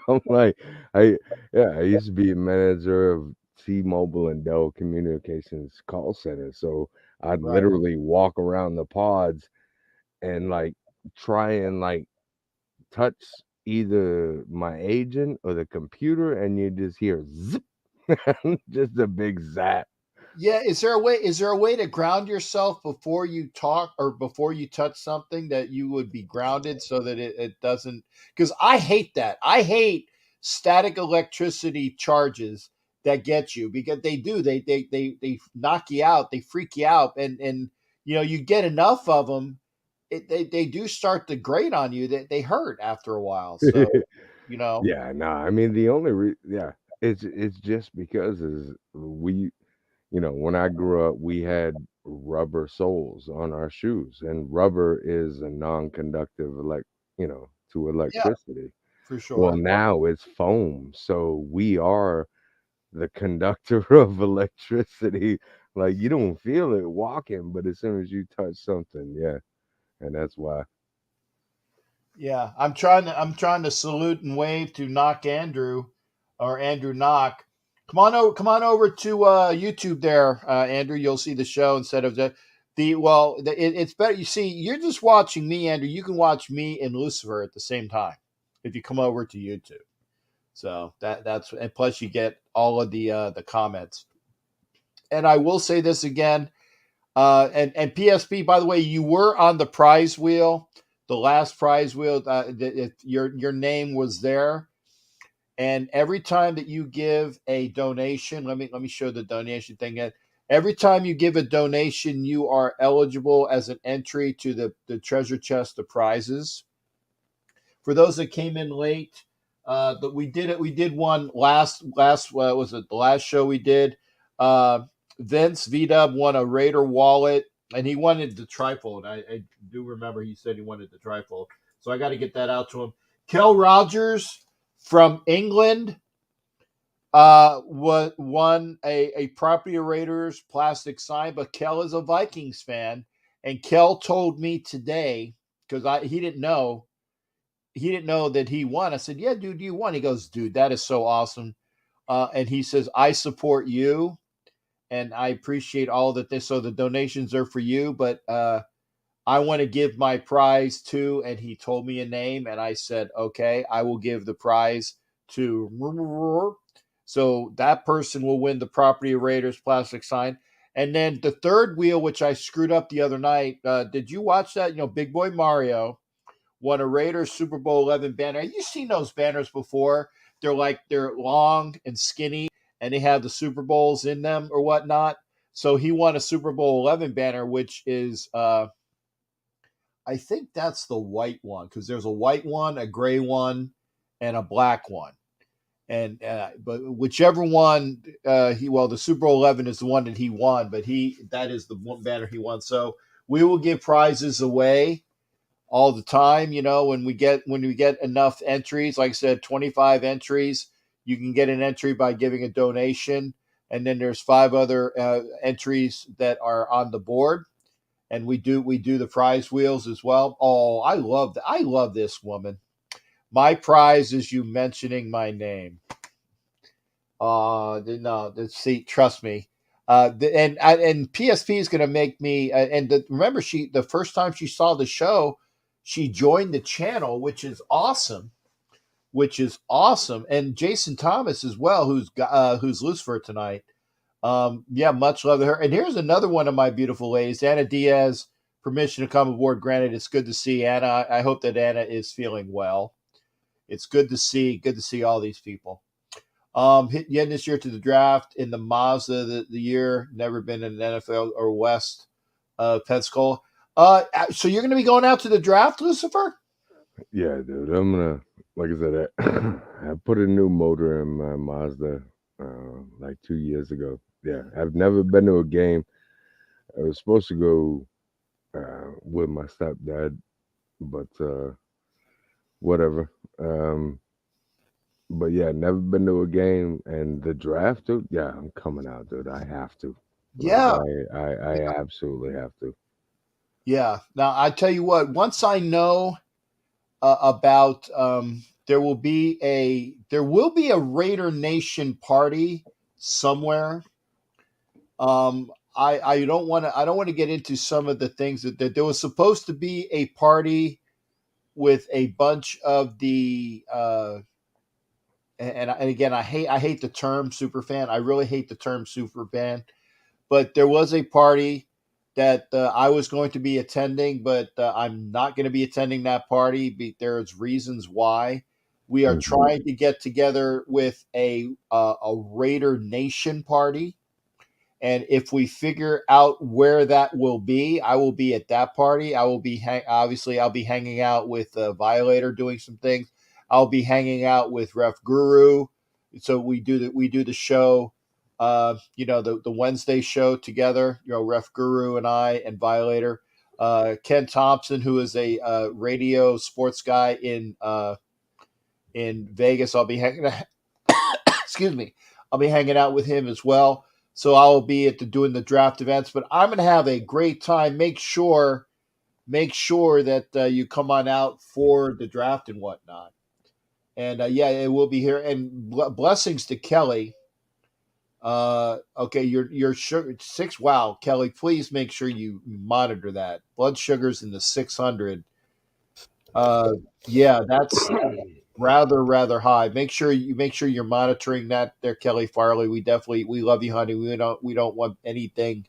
I'm like, I yeah, I used to be a manager of T-Mobile and Dell Communications call center, so I'd Right. literally walk around the pods and like try and like touch either my agent or the computer, and you just hear zip, just a big zap. Yeah, is there a way to ground yourself before you talk or before you touch something that you would be grounded so that it doesn't, because I hate that. I hate static electricity charges that get you because they knock you out, they freak you out, and you get enough of them, they do start to grate on you, that they hurt after a while. So, you know, Yeah, no, I mean the only yeah, it's just because is we when I grew up, we had rubber soles on our shoes, and rubber is a non-conductive to yeah, electricity. for Well, sure. now it's foam, so we are the conductor of electricity. Like you don't feel it walking, but as soon as you touch something, yeah, and that's why. Yeah, I'm trying to salute and wave to Knock Andrew, or Andrew Knock. Come on over to YouTube there, Andrew. You'll see the show instead of it's better. You see, you're just watching me, Andrew. You can watch me and Lucifer at the same time if you come over to YouTube. So that's, and plus you get all of the comments. And I will say this again, and PSP, by the way, you were on the prize wheel. the last prize wheel, your name was there. And every time that you give a donation, let me show the donation thing. Every time you give a donation, you are eligible as an entry to the treasure chest of prizes. For those that came in late, we did it. We did one last was it the last show we did? Vince VDub won a Raider wallet, and he wanted the trifold. I do remember he said he wanted the trifold, so I got to get that out to him. Kel Rogers from England won a Property Raiders plastic sign, but Kel is a Vikings fan, and Kel told me today, because he didn't know that he won. I said, "Yeah, dude, you won." He goes, "Dude, that is so awesome," and he says, "I support you, and I appreciate all that this. So the donations are for you, but I want to give my prize to," and he told me a name, and I said, "Okay, I will give the prize to." So that person will win the Property Raiders plastic sign. And then the third wheel, which I screwed up the other night. Did you watch that? Big Boy Mario won a Raiders Super Bowl 11 banner. Have you seen those banners before? They're long and skinny, and they have the Super Bowls in them or whatnot. So he won a Super Bowl 11 banner, which is I think that's the white one, because there's a white one, a gray one, and a black one. And but whichever one the Super Bowl 11 is the one that he won, but that is the one banner he won. So we will give prizes away all the time. When we get enough entries, like I said, 25 entries, you can get an entry by giving a donation, and then there's 5 other entries that are on the board, and we do the prize wheels as well. Oh, I love this woman. My prize is you mentioning my name. No, see, trust me. And PSP is going to make me. Remember, the first time she saw the show, she joined the channel, which is awesome. And Jason Thomas as well, who's Lucifer tonight. Yeah, much love to her. And here's another one of my beautiful ladies, Anna Diaz. Permission to come aboard granted. It's good to see Anna. I hope that Anna is feeling well. It's good to see all these people. Getting this year to the draft in the Mazda the year, never been in an NFL or West Pensacola. So you're going to be going out to the draft, Lucifer? Yeah, dude. I'm gonna, like I said, I put a new motor in my Mazda like 2 years ago. Yeah, I've never been to a game. I was supposed to go with my stepdad, but whatever. But yeah, never been to a game, and the draft, dude. Yeah, I'm coming out, dude. I have to. Yeah, I absolutely have to. yeah. Now I tell you what. Once I know about, there will be a Raider Nation party somewhere. I don't want to get into some of the things that there was supposed to be a party with a bunch of the and again, I hate the term super fan. I really hate the term super fan. But there was a party that I was going to be attending, but I'm not going to be attending that party. There's reasons why. We are trying to get together with a Raider Nation party. And if we figure out where that will be, I will be at that party. I will be obviously I'll be hanging out with Violator, doing some things. I'll be hanging out with Ref Guru. So we do the show, the Wednesday show together. Ref Guru and I and Violator. Ken Thompson, who is a radio sports guy in Vegas, I'll be hanging out. Excuse me. I'll be hanging out with him as well. So I'll be doing the draft events, but I'm going to have a great time. Make sure that you come on out for the draft and whatnot. And yeah, it will be here. And blessings to Kelly. Okay, your sugar 6. Wow, Kelly, please make sure you monitor that. Blood sugar's in the 600. Yeah, that's rather high. Make sure you're monitoring that there, Kelly Farley. We love you, honey. We don't want anything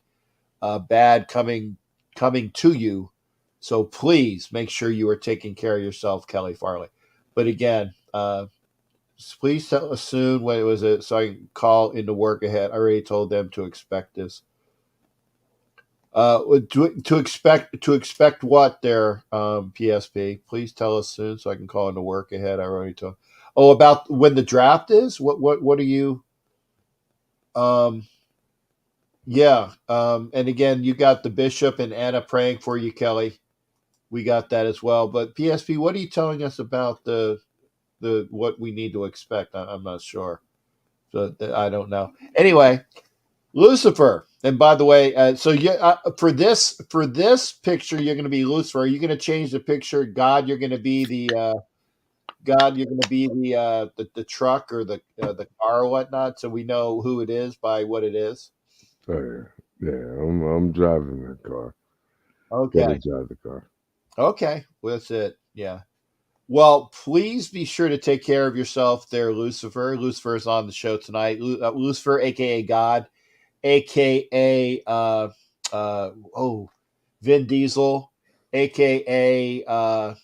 bad coming to you So please make sure you are taking care of yourself, Kelly Farley. But again, please tell us soon when it was so I can call into work ahead. I already told them to expect this. To expect what there, PSP? Please tell us soon so I can call into work ahead. I already told. Oh, about when the draft is. What are you? Yeah. And again, you got the bishop and Anna praying for you, Kelly. We got that as well. But PSP, what are you telling us about the what we need to expect? I'm not sure. So I don't know. Anyway, Lucifer. And by the way, so for this picture, you're going to be Lucifer. Are you going to change the picture? God, you're going to be the God. You're going to be the truck or the car or whatnot, so we know who it is by what it is. Oh, yeah, I'm driving the car. Okay. Gotta drive the car. Okay, well, that's it. Yeah. Well, please be sure to take care of yourself there, Lucifer. Lucifer is on the show tonight. Lucifer, aka God, aka Vin Diesel, aka I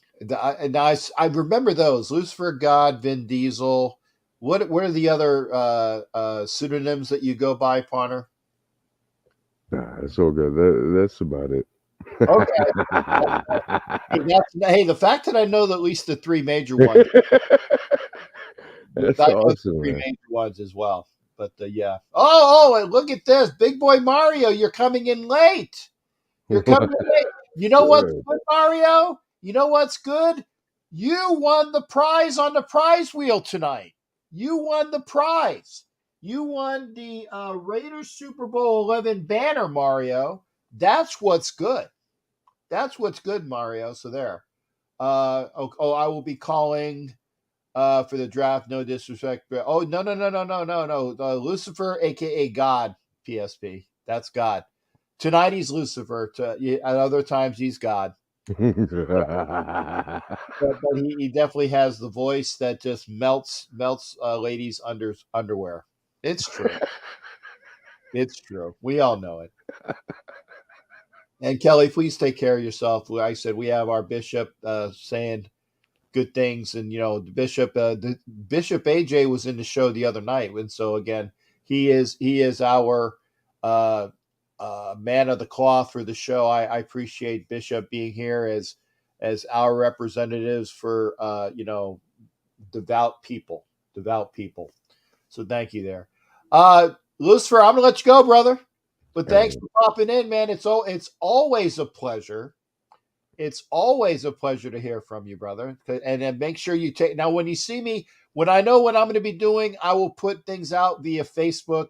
remember those. Lucifer, God, Vin Diesel. What are the other pseudonyms that you go by, Pawner? Nah, it's all good. That's about it. Okay. Hey, the fact that I know at least the three major ones. That's I know the awesome, three man. major ones as well. But yeah. Oh, and look at this. Big boy Mario, you're coming in late. You're coming in late. You know what's good, Mario? You know what's good? You won the prize on the prize wheel tonight. You won the prize. You won the Raiders Super Bowl 11 banner, Mario. That's what's good. That's what's good, Mario. So there. I will be calling for the draft. No disrespect, but no. Lucifer, aka God, PSP. That's God. Tonight he's Lucifer. At other times he's God. But he definitely has the voice that just melts ladies' underwear. It's true. It's true. We all know it. And Kelly, please take care of yourself. Like I said, we have our bishop saying good things, and the Bishop AJ was in the show the other night, and so again, he is our man of the cloth for the show. I appreciate Bishop being here as our representatives for devout people. So thank you there. Lucifer, I'm gonna let you go, brother. But thanks for popping in, man. It's always a pleasure. It's always a pleasure to hear from you, brother. And then make sure you take now when you see me, when I know what I'm going to be doing, I will put things out via Facebook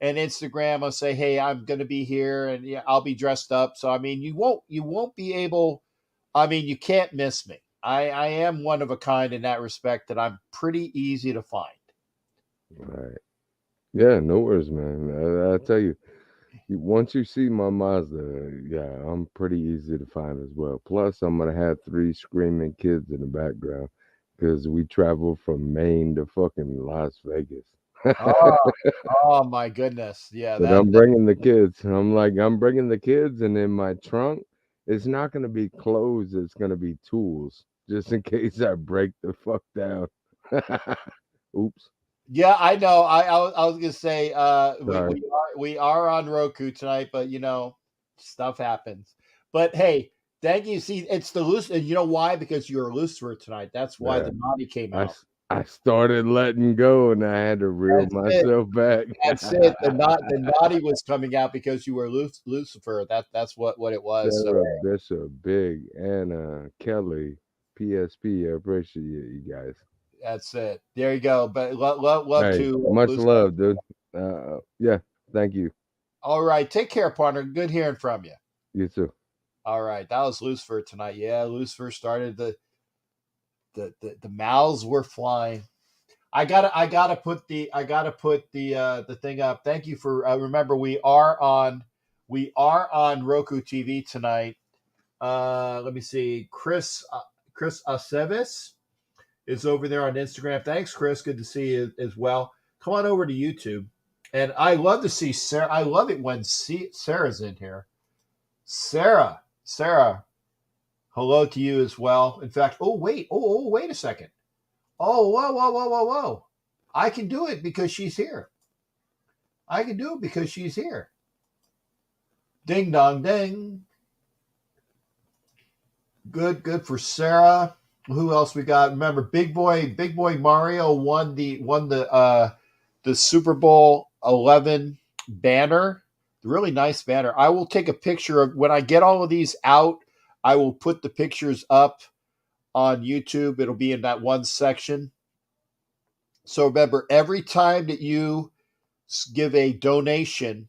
and Instagram. I'll say, hey, I'm going to be here, and yeah, I'll be dressed up. So I mean, you won't be able. I mean, you can't miss me. I am one of a kind in that respect that I'm pretty easy to find. Right. Yeah, no worries, man. I tell you, once you see my Mazda, yeah, I'm pretty easy to find as well. Plus, I'm gonna have 3 screaming kids in the background because we travel from Maine to fucking Las Vegas. Oh my goodness, yeah. But I'm bringing the kids. I'm bringing the kids, and in my trunk, it's not gonna be clothes. It's gonna be tools, just in case I break the fuck down. Oops. Yeah, I know. I was gonna say Sorry. we are on Roku tonight, but stuff happens. But hey, thank you. See, it's the loose, and you know why? Because you're a Lucifer tonight. That's why the naughty came out. I started letting go, and I had to reel myself back. That's it. The naughty was coming out because you were Lucifer. That's what it was. So Sarah Bishop, Big, Anna, Kelly, PSP. I appreciate you guys. that's it. There you go. But love Hey, to much Lucifer. love, dude. Yeah, thank you. All right, take care, partner. Good hearing from you. You too. All right, that was Lucifer tonight. Yeah, Lucifer started the mouths were flying. I gotta put the thing up. Thank you for remember we are on Roku TV tonight. Let me see. Chris Aceves is over there on Instagram. Thanks, Chris. Good to see you as well. Come on over to YouTube. And I love to see Sarah. I love it when Sarah's in here. Sarah, Hello to you as well. In fact, wait a second. Oh, whoa. I can do it because she's here. Ding dong ding. Good for Sarah. Who else we got? Remember, Big Boy Mario won the Super Bowl 11 banner. Really nice banner. I will take a picture of when I get all of these out. I will put the pictures up on YouTube. It'll be in that one section. So remember, every time that you give a donation,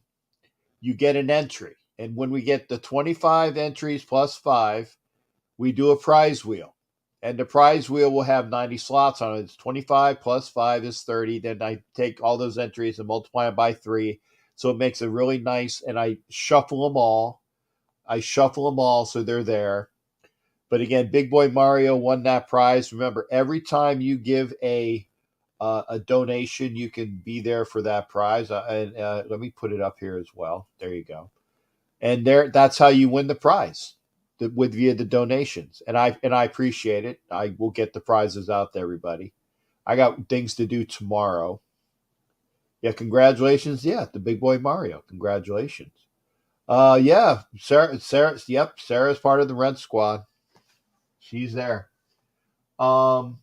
you get an entry. And when we get the 25 entries plus 5, we do a prize wheel. And the prize wheel will have 90 slots on it. It's 25 plus 5 is 30. Then I take all those entries and multiply them by 3. So it makes it really nice. And I shuffle them all. So they're there. But again, Big Boy Mario won that prize. Remember, every time you give a donation, you can be there for that prize. Let me put it up here as well. There you go. And that's how you win the prize via the donations. And I appreciate it. I will get the prizes out to everybody. I got things to do tomorrow. Yeah, congratulations. Yeah, the Big Boy Mario. Congratulations. Yeah, Sarah. Yep, Sarah's part of the Rent Squad. She's there. Well,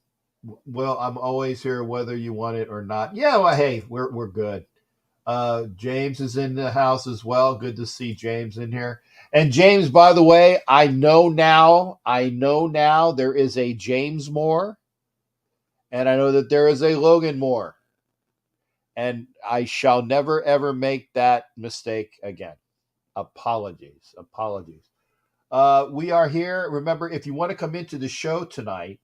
I'm always here whether you want it or not. Yeah, well, hey, we're good. James is in the house as well. Good to see James in here. And James, by the way, I know now there is a James Moore, and I know that there is a Logan Moore. And I shall never ever make that mistake again. Apologies. We are here. Remember, if you want to come into the show tonight,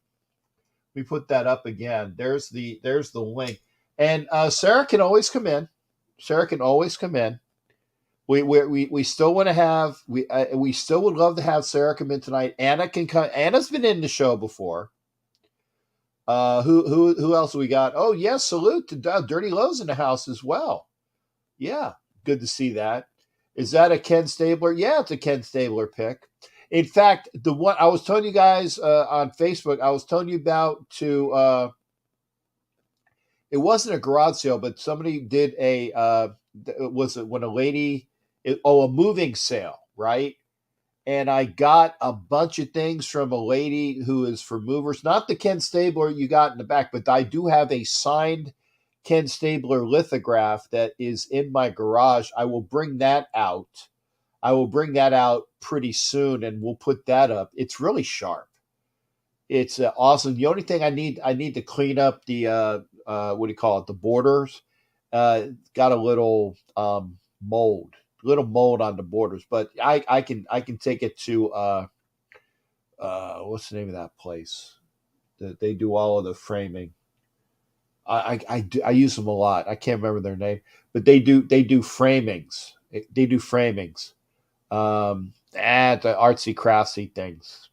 we put that up again. There's the link. And Sarah can always come in. We still want to have we still would love to have Sarah come in tonight. Anna can come. Anna's been in the show before. Who else we got? Oh yes, salute to Dirty Lowe's in the house as well. Yeah, good to see that. Is that a Ken Stabler? Yeah, it's a Ken Stabler pick. In fact, the one I was telling you guys on Facebook, I was telling you about it wasn't a garage sale, but somebody did a moving sale, right? And I got a bunch of things from a lady who is for movers, not the Ken Stabler you got in the back, but I do have a signed Ken Stabler lithograph that is in my garage. I will bring that out. Pretty soon, and we'll put that up. It's really sharp. It's awesome. The only thing I need to clean up the what do you call it? The borders. Got a little mold on the borders, but I can take it to what's the name of that place that they do all of the framing. I use them a lot. I can't remember their name, but they do framings. The artsy craftsy things,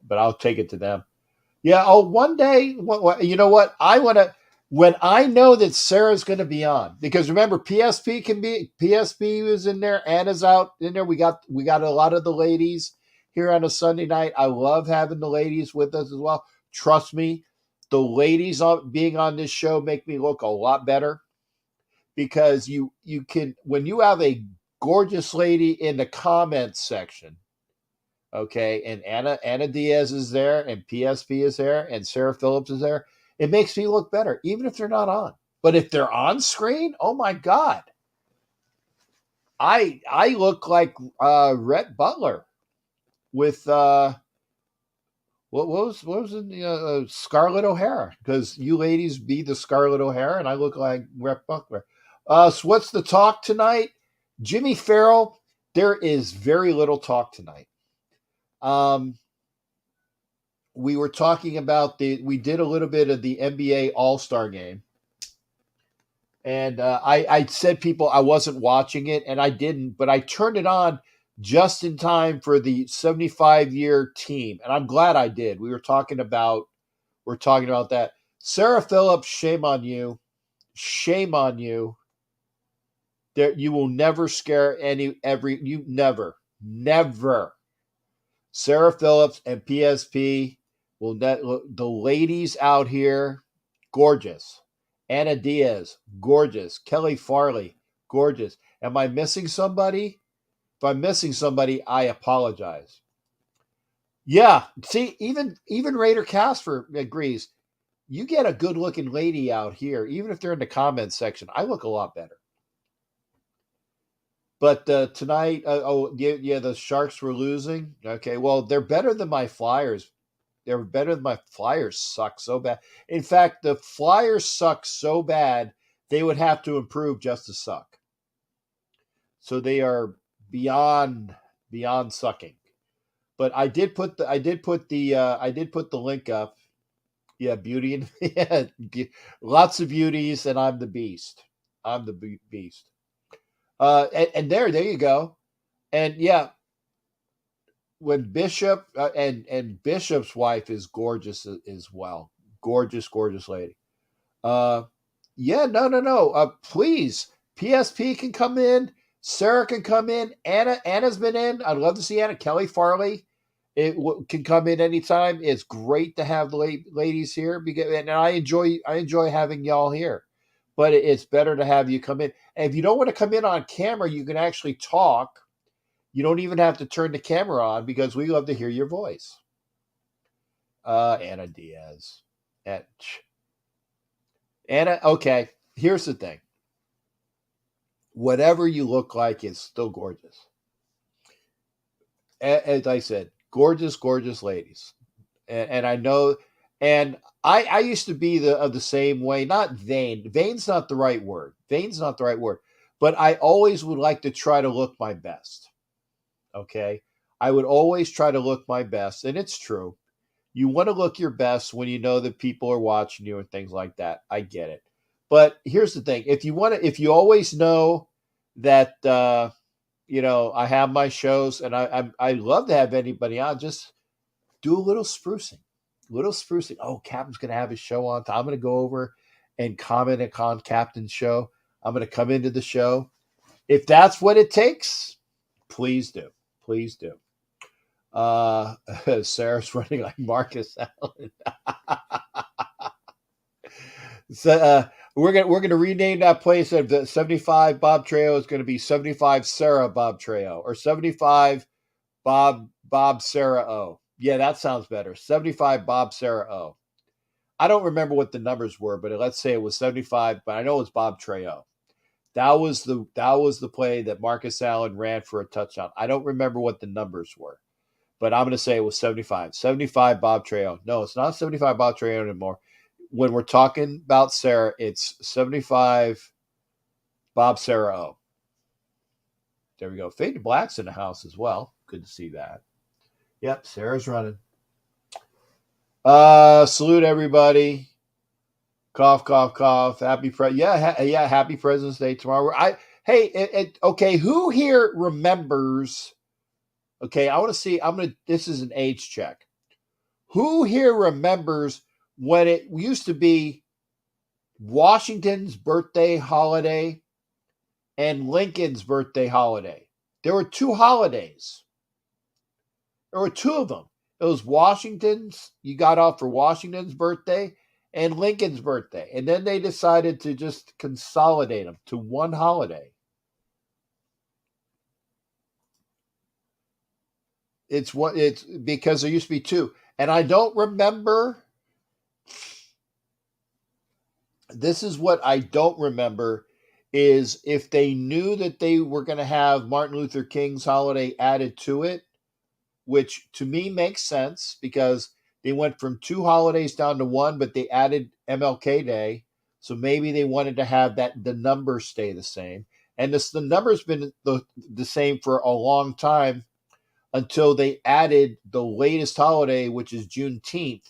but I'll take it to them. Yeah. Oh, one day, you know what? When I know that Sarah's going to be on, because remember, PSP was in there. Anna's out in there. We got a lot of the ladies here on a Sunday night. I love having the ladies with us as well. Trust me, the ladies being on this show make me look a lot better, because you can, when you have a gorgeous lady in the comments section, okay, and Anna Diaz is there, and PSP is there, and Sarah Phillips is there, it makes me look better, even if they're not on. But if they're on screen, oh my God, I look like Rhett Butler with what was it, Scarlett O'Hara, because you ladies be the Scarlett O'Hara, and I look like Rhett Butler. So what's the talk tonight? Jimmy Farrell. There is very little talk tonight. We were talking about we did a little bit of the NBA All-Star game. And I said people I wasn't watching it, and I didn't, but I turned it on just in time for the 75-year team. And I'm glad I did. We're talking about that. Sarah Phillips, shame on you. Shame on you. There, you will never scare never. Sarah Phillips and PSP the ladies out here, gorgeous. Anna Diaz, gorgeous. Kelly Farley, gorgeous. Am I missing somebody? If I'm missing somebody, I apologize. Yeah, see, even Raider Casper agrees. You get a good looking lady out here, even if they're in the comments section. I look a lot better. But tonight, the Sharks were losing. Okay, well, they're better than my Flyers. They're better than my Flyers suck so bad. In fact, the Flyers suck so bad they would have to improve just to suck. So they are beyond sucking. But I did put the link up. Yeah, beauty and yeah, lots of beauties, and I'm the beast. I'm the beast. And there you go. And yeah, when Bishop and Bishop's wife is gorgeous as well. Gorgeous lady. Yeah, no. Please, PSP can come in. Sarah can come in. Anna's been in. I'd love to see Anna. Kelly Farley can come in anytime. It's great to have the ladies here because, and I enjoy having y'all here. But it's better to have you come in. And if you don't want to come in on camera, you can actually talk. You don't even have to turn the camera on because we love to hear your voice. Anna Diaz. Anna, okay, here's the thing. Whatever you look like is still gorgeous. As I said, gorgeous ladies. And I know, and I used to be the same way, not vain. Vain's not the right word. But I always would like to try to look my best. Okay? I would always try to look my best, and it's true. You want to look your best when you know that people are watching you and things like that. I get it. But here's the thing. If you always know that, I have my shows and I love to have anybody on, just do a little sprucing. Oh, Captain's going to have his show on. I'm going to go over and comment on Captain's show. I'm going to come into the show. If that's what it takes, please do. Sarah's running like Marcus Allen. So we're gonna rename that place of the 75 Bob Trejo is going to be 75 Sarah Bob Trejo or 75 Bob Sarah O. Yeah, that sounds better. 75 Bob Sarah O. I don't remember what the numbers were, but let's say it was 75. But I know it's Bob Trejo. That was the play that Marcus Allen ran for a touchdown. I don't remember what the numbers were. But I'm going to say it was 75. 75 Bob Trejo. No, it's not 75 Bob Trejo anymore. When we're talking about Sarah, it's 75 Bob Sarah O. There we go. Fade to Black's in the house as well. Good to see that. Yep, Sarah's running. Salute everybody. Cough. Happy Happy President's Day tomorrow. Okay, who here remembers? Okay, I want to see. This is an age check. Who here remembers when it used to be Washington's birthday holiday and Lincoln's birthday holiday? There were two holidays. There were two of them. It was Washington's. You got off for Washington's birthday and Lincoln's birthday. And then they decided to just consolidate them to one holiday. It's because there used to be two. And I don't remember. This is what I don't remember is if they knew that they were going to have Martin Luther King's holiday added to it, which to me makes sense because they went from two holidays down to one, but they added MLK Day. So maybe they wanted to have the numbers stay the same. And the number's been the same for a long time until they added the latest holiday, which is Juneteenth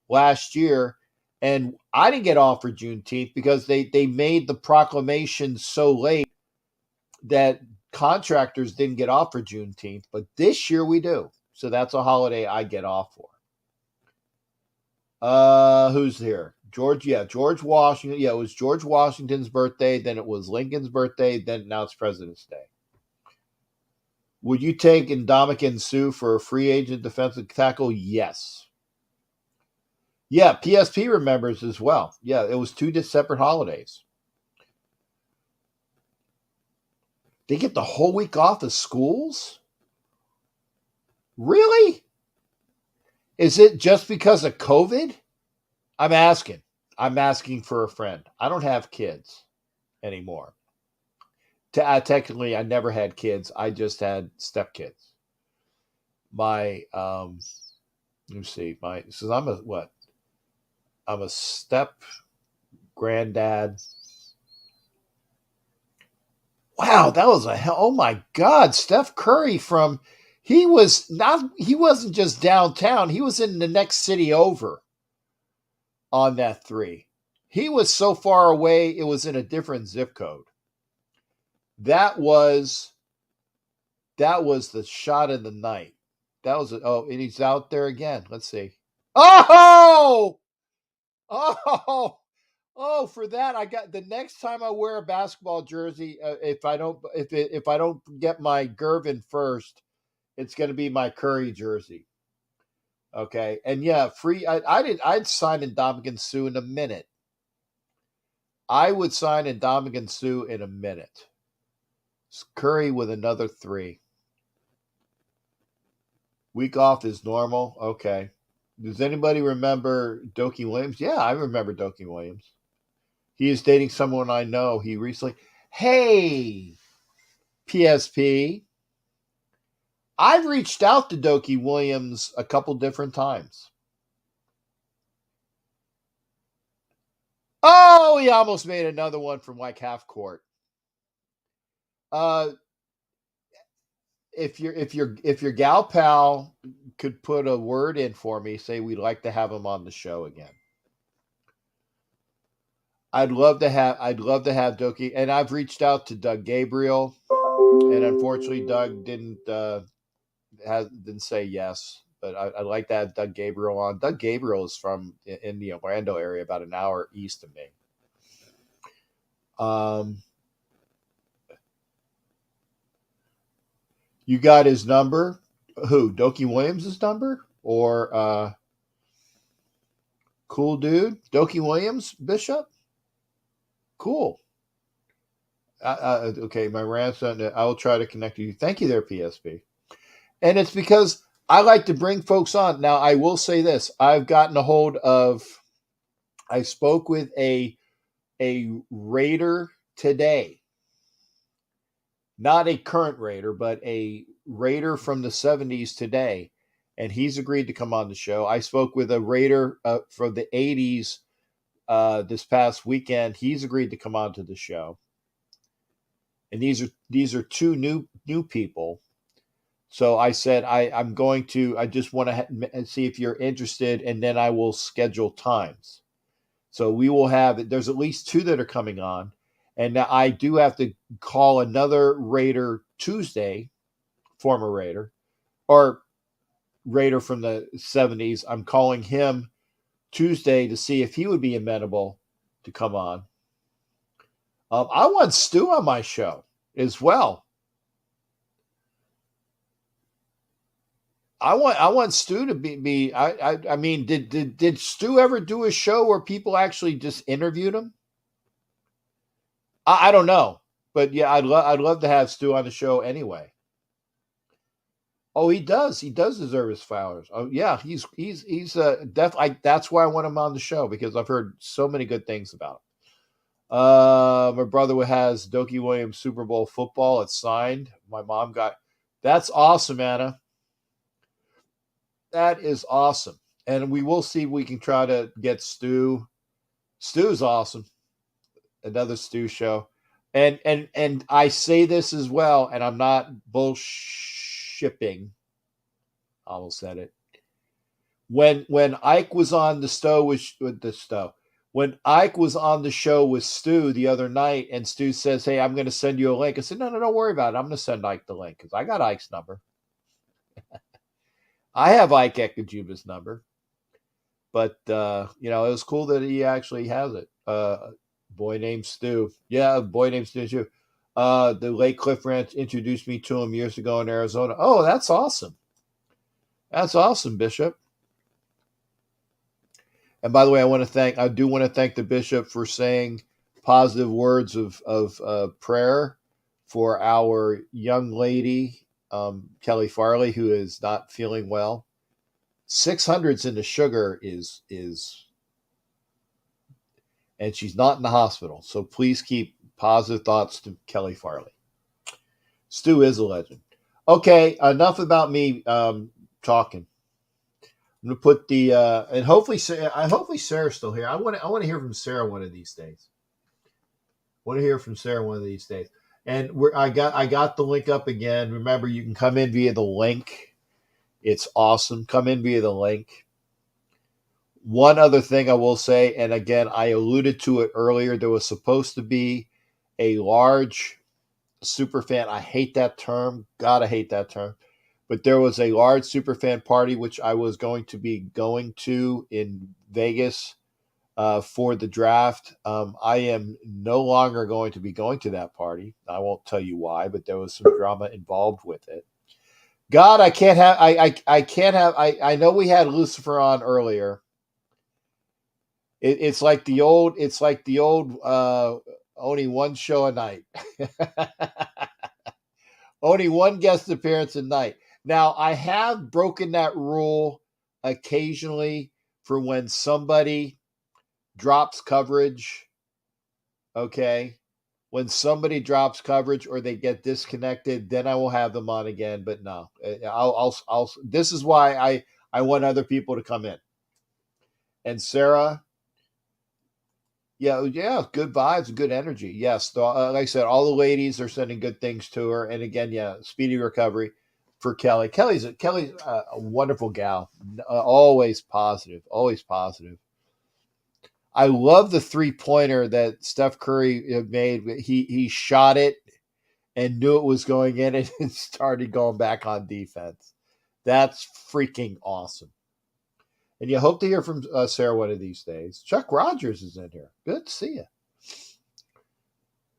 last year. And I didn't get off for Juneteenth because they made the proclamation so late that contractors didn't get off for Juneteenth. But this year we do. So that's a holiday I get off for. Who's here? George Washington. Yeah, it was George Washington's birthday. Then it was Lincoln's birthday. Then now it's President's Day. Would you take Ndamukong Suh for a free agent defensive tackle? Yes. Yeah, PSP remembers as well. Yeah, it was 2 separate holidays. They get the whole week off of schools? Really? Is it just because of COVID? I'm asking. I'm asking for a friend. I don't have kids anymore. Technically, I never had kids. I just had stepkids. My, let me see. So I'm I'm a step granddad. Wow, that was a hell. Oh my God, Steph Curry he wasn't just downtown. He was in the next city over on that 3. He was so far away, it was in a different zip code. That was the shot of the night. And he's out there again. Let's see. Oh! Oh, for that I got the next time I wear a basketball jersey, if I don't get my Gervin first, it's going to be my Curry jersey. Okay. And yeah, I'd sign Ndamukong Suh in a minute. I would sign Ndamukong Suh in a minute. Curry with another 3. Week off is normal. Okay. Does anybody remember Dokie Williams? Yeah, I remember Dokie Williams. He is dating someone I know. He recently. Hey, PSP. I've reached out to Dokie Williams a couple different times. Oh, he almost made another one from like half court. If your gal pal could put a word in for me, say we'd like to have him on the show again. I'd love to have Dokie, and I've reached out to Doug Gabriel, and unfortunately Doug didn't say yes. But I'd like to have Doug Gabriel on. Doug Gabriel is from in the Orlando area, about an hour east of me. You got his number? Who? Dokie Williams' number? Or cool dude? Dokie Williams, Bishop? Cool. Okay, my grandson, I will try to connect you. Thank you there, PSP. And it's because I like to bring folks on. Now, I will say this. I spoke with a Raider today. Not a current Raider, but a Raider from the 70s today. And he's agreed to come on the show. I spoke with a Raider from the 80s this past weekend. He's agreed to come on to the show. And these are 2 new people. So I said I just want to see if you're interested, and then I will schedule times. So we will there's at least 2 that are coming on. And now I do have to call another Raider Tuesday, former Raider, or Raider from the 70s. I'm calling him Tuesday to see if he would be amenable to come on. I want Stu on my show as well. I want Stu to be. I mean, did Stu ever do a show where people actually just interviewed him? I don't know, but yeah, I'd love to have Stu on the show anyway. Oh, he does. He does deserve his flowers. Oh yeah, he's definitely. That's why I want him on the show, because I've heard so many good things about him. My brother has Dokie Williams Super Bowl football. It's signed. My mom got. That's awesome, Anna. That is awesome. And we will see if we can try to get Stu. Stu's awesome. Another Stu show. And I say this as well, and I'm not bullshipping. I almost said it. When Ike was on the show when Ike was on the show with Stu the other night, and Stu says, "Hey, I'm going to send you a link." I said, "No, don't worry about it. I'm going to send Ike the link because I got Ike's number. I have Ike Ekajuba's number." But it was cool that he actually has it. Boy named Stu. Yeah, boy named Stu too. The Lake Cliff Ranch introduced me to him years ago in Arizona. Oh, that's awesome. That's awesome, Bishop. And by the way, I do want to thank the Bishop for saying positive words of prayer for our young lady, Kelly Farley, who is not feeling well. 600s in the sugar is, and she's not in the hospital. So please keep positive thoughts to Kelly Farley. Stu is a legend. Okay, enough about me talking. I'm gonna put the and hopefully Sarah's still here. I want to hear from Sarah one of these days. Want to hear from Sarah one of these days. And I got the link up again. Remember, you can come in via the link. It's awesome. Come in via the link. One other thing I will say, and again, I alluded to it earlier. There was supposed to be a large super fan. I hate that term. God, I hate that term. But there was a large super fan party, which I was going to be going to in Vegas for the draft. I am no longer going to be going to that party. I won't tell you why, but there was some drama involved with it. God, I can't have. I can't have. I know we had Lucifer on earlier. It's like the old. It's like the old. Only one show a night. Only one guest appearance a night. Now, I have broken that rule occasionally for when somebody drops coverage. Okay. When somebody drops coverage or they get disconnected, then I will have them on again. But no, I'll this is why I want other people to come in. And Sarah, yeah, good vibes, good energy. Yes, like I said, all the ladies are sending good things to her. And again, yeah, speedy recovery for Kelly. Kelly's a wonderful gal, always positive, always positive. I love the 3-pointer that Steph Curry made. He shot it and knew it was going in and started going back on defense. That's freaking awesome. And you hope to hear from Sarah one of these days. Chuck Rogers is in here. Good to see you.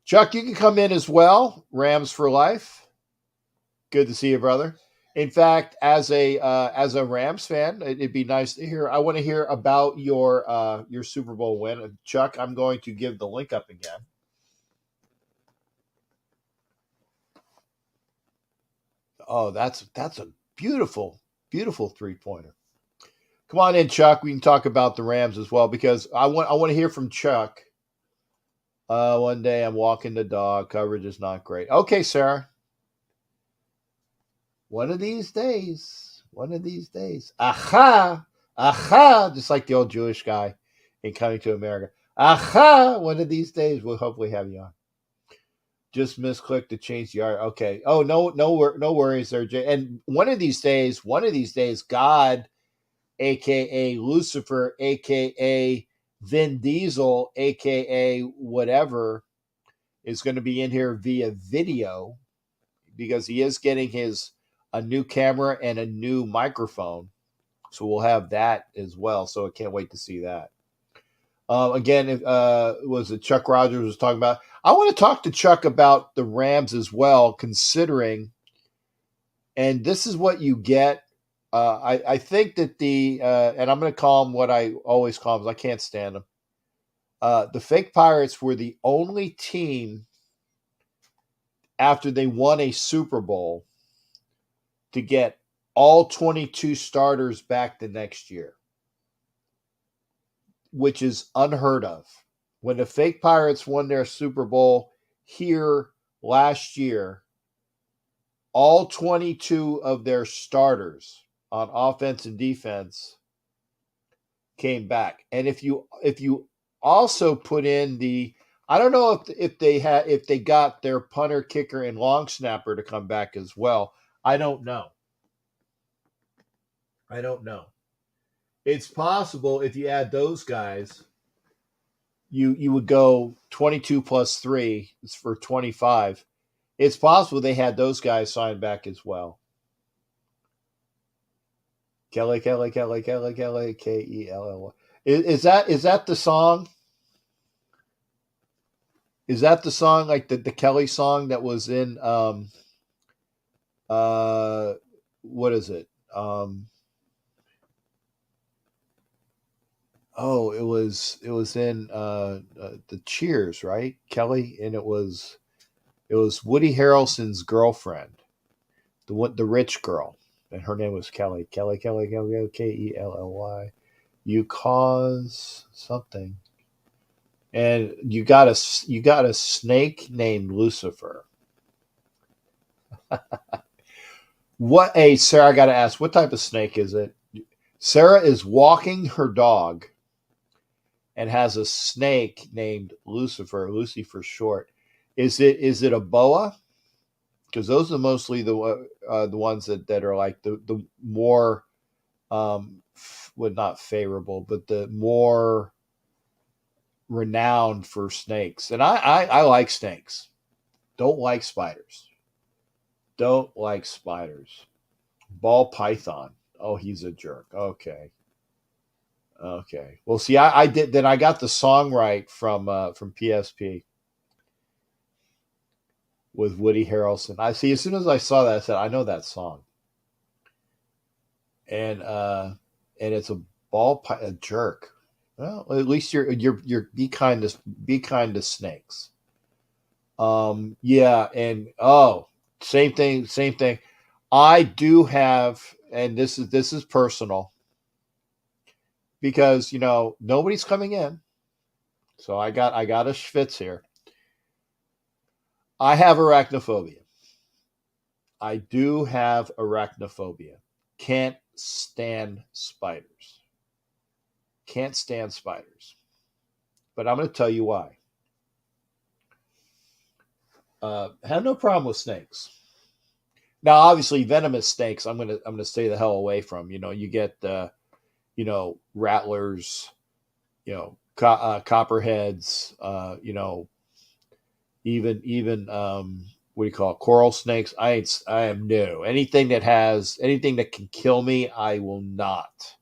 Chuck, you can come in as well. Rams for life. Good to see you, brother. In fact, as a Rams fan, it'd be nice to hear. I want to hear about your Super Bowl win. Chuck, I'm going to give the link up again. Oh, that's a beautiful, beautiful 3-pointer. Come on in, Chuck. We can talk about the Rams as well because I want to hear from Chuck. One day I'm walking the dog. Coverage is not great. Okay, Sarah. One of these days. One of these days. Aha! Aha! Just like the old Jewish guy in Coming to America. Aha! One of these days we'll hopefully have you on. Just misclick to change the art. Okay. Oh, no worries there, Jay. And one of these days, God, aka Lucifer, aka Vin Diesel, aka whatever, is going to be in here via video because he is getting a new camera and a new microphone. So we'll have that as well. So I can't wait to see that. Again, was it Chuck Rogers was talking about? I want to talk to Chuck about the Rams as well, considering, and this is what you get. I think that and I'm going to call them what I always call them. I can't stand them. The fake Pirates were the only team after they won a Super Bowl to get all 22 starters back the next year, which is unheard of. When the fake Pirates won their Super Bowl here last year, all 22 of their starters on offense and defense came back. And if you also put in I don't know if they got their punter, kicker, and long snapper to come back as well. I don't know. It's possible if you add those guys, you would go 22 plus 3 is for 25. It's possible they had those guys signed back as well. Kelly, K-E-L-L. Is that the song? Is that the song, like the Kelly song that was in what is it? Oh, it was in the Cheers, right? Kelly, and it was Woody Harrelson's girlfriend, the rich girl, and her name was Kelly. Kelly, Kelly, Kelly, Kelly. You cause something, and you got a snake named Lucifer. What? Hey, Sarah, I got to ask, what type of snake is it? Sarah is walking her dog and has a snake named Lucifer, Lucy for short. Is it a boa? Because those are mostly the ones that are like the more well, not favorable, but the more renowned for snakes. And I like snakes. Don't like spiders. Don't like spiders. Ball python. Oh, he's a jerk. Okay. Okay. Well, see, I did. Then I got the song right from PSP with Woody Harrelson. I see. As soon as I saw that, I said, I know that song. And it's a jerk. Well, at least you're be kind to snakes. Yeah, and same thing. I do have, and this is personal because nobody's coming in, so I got a schwitz here. I have arachnophobia. I do have arachnophobia. Can't stand spiders. Can't stand spiders. But I'm going to tell you why. Have no problem with snakes. Now, obviously, venomous snakes, I'm gonna stay the hell away from. You get rattlers, copperheads, even what do you call it? Coral snakes. I am no. Anything that can kill me, I will not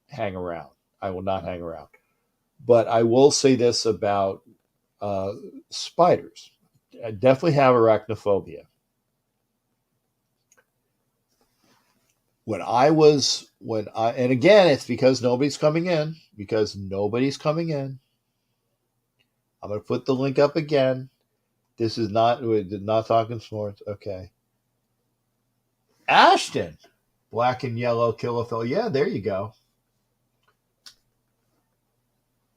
hang around. I will not hang around. But I will say this about spiders. I definitely have arachnophobia. And again, it's because nobody's coming in. I'm going to put the link up again. This is we're not talking sports. Okay. Ashton, black and yellow Kilophil. Yeah, there you go.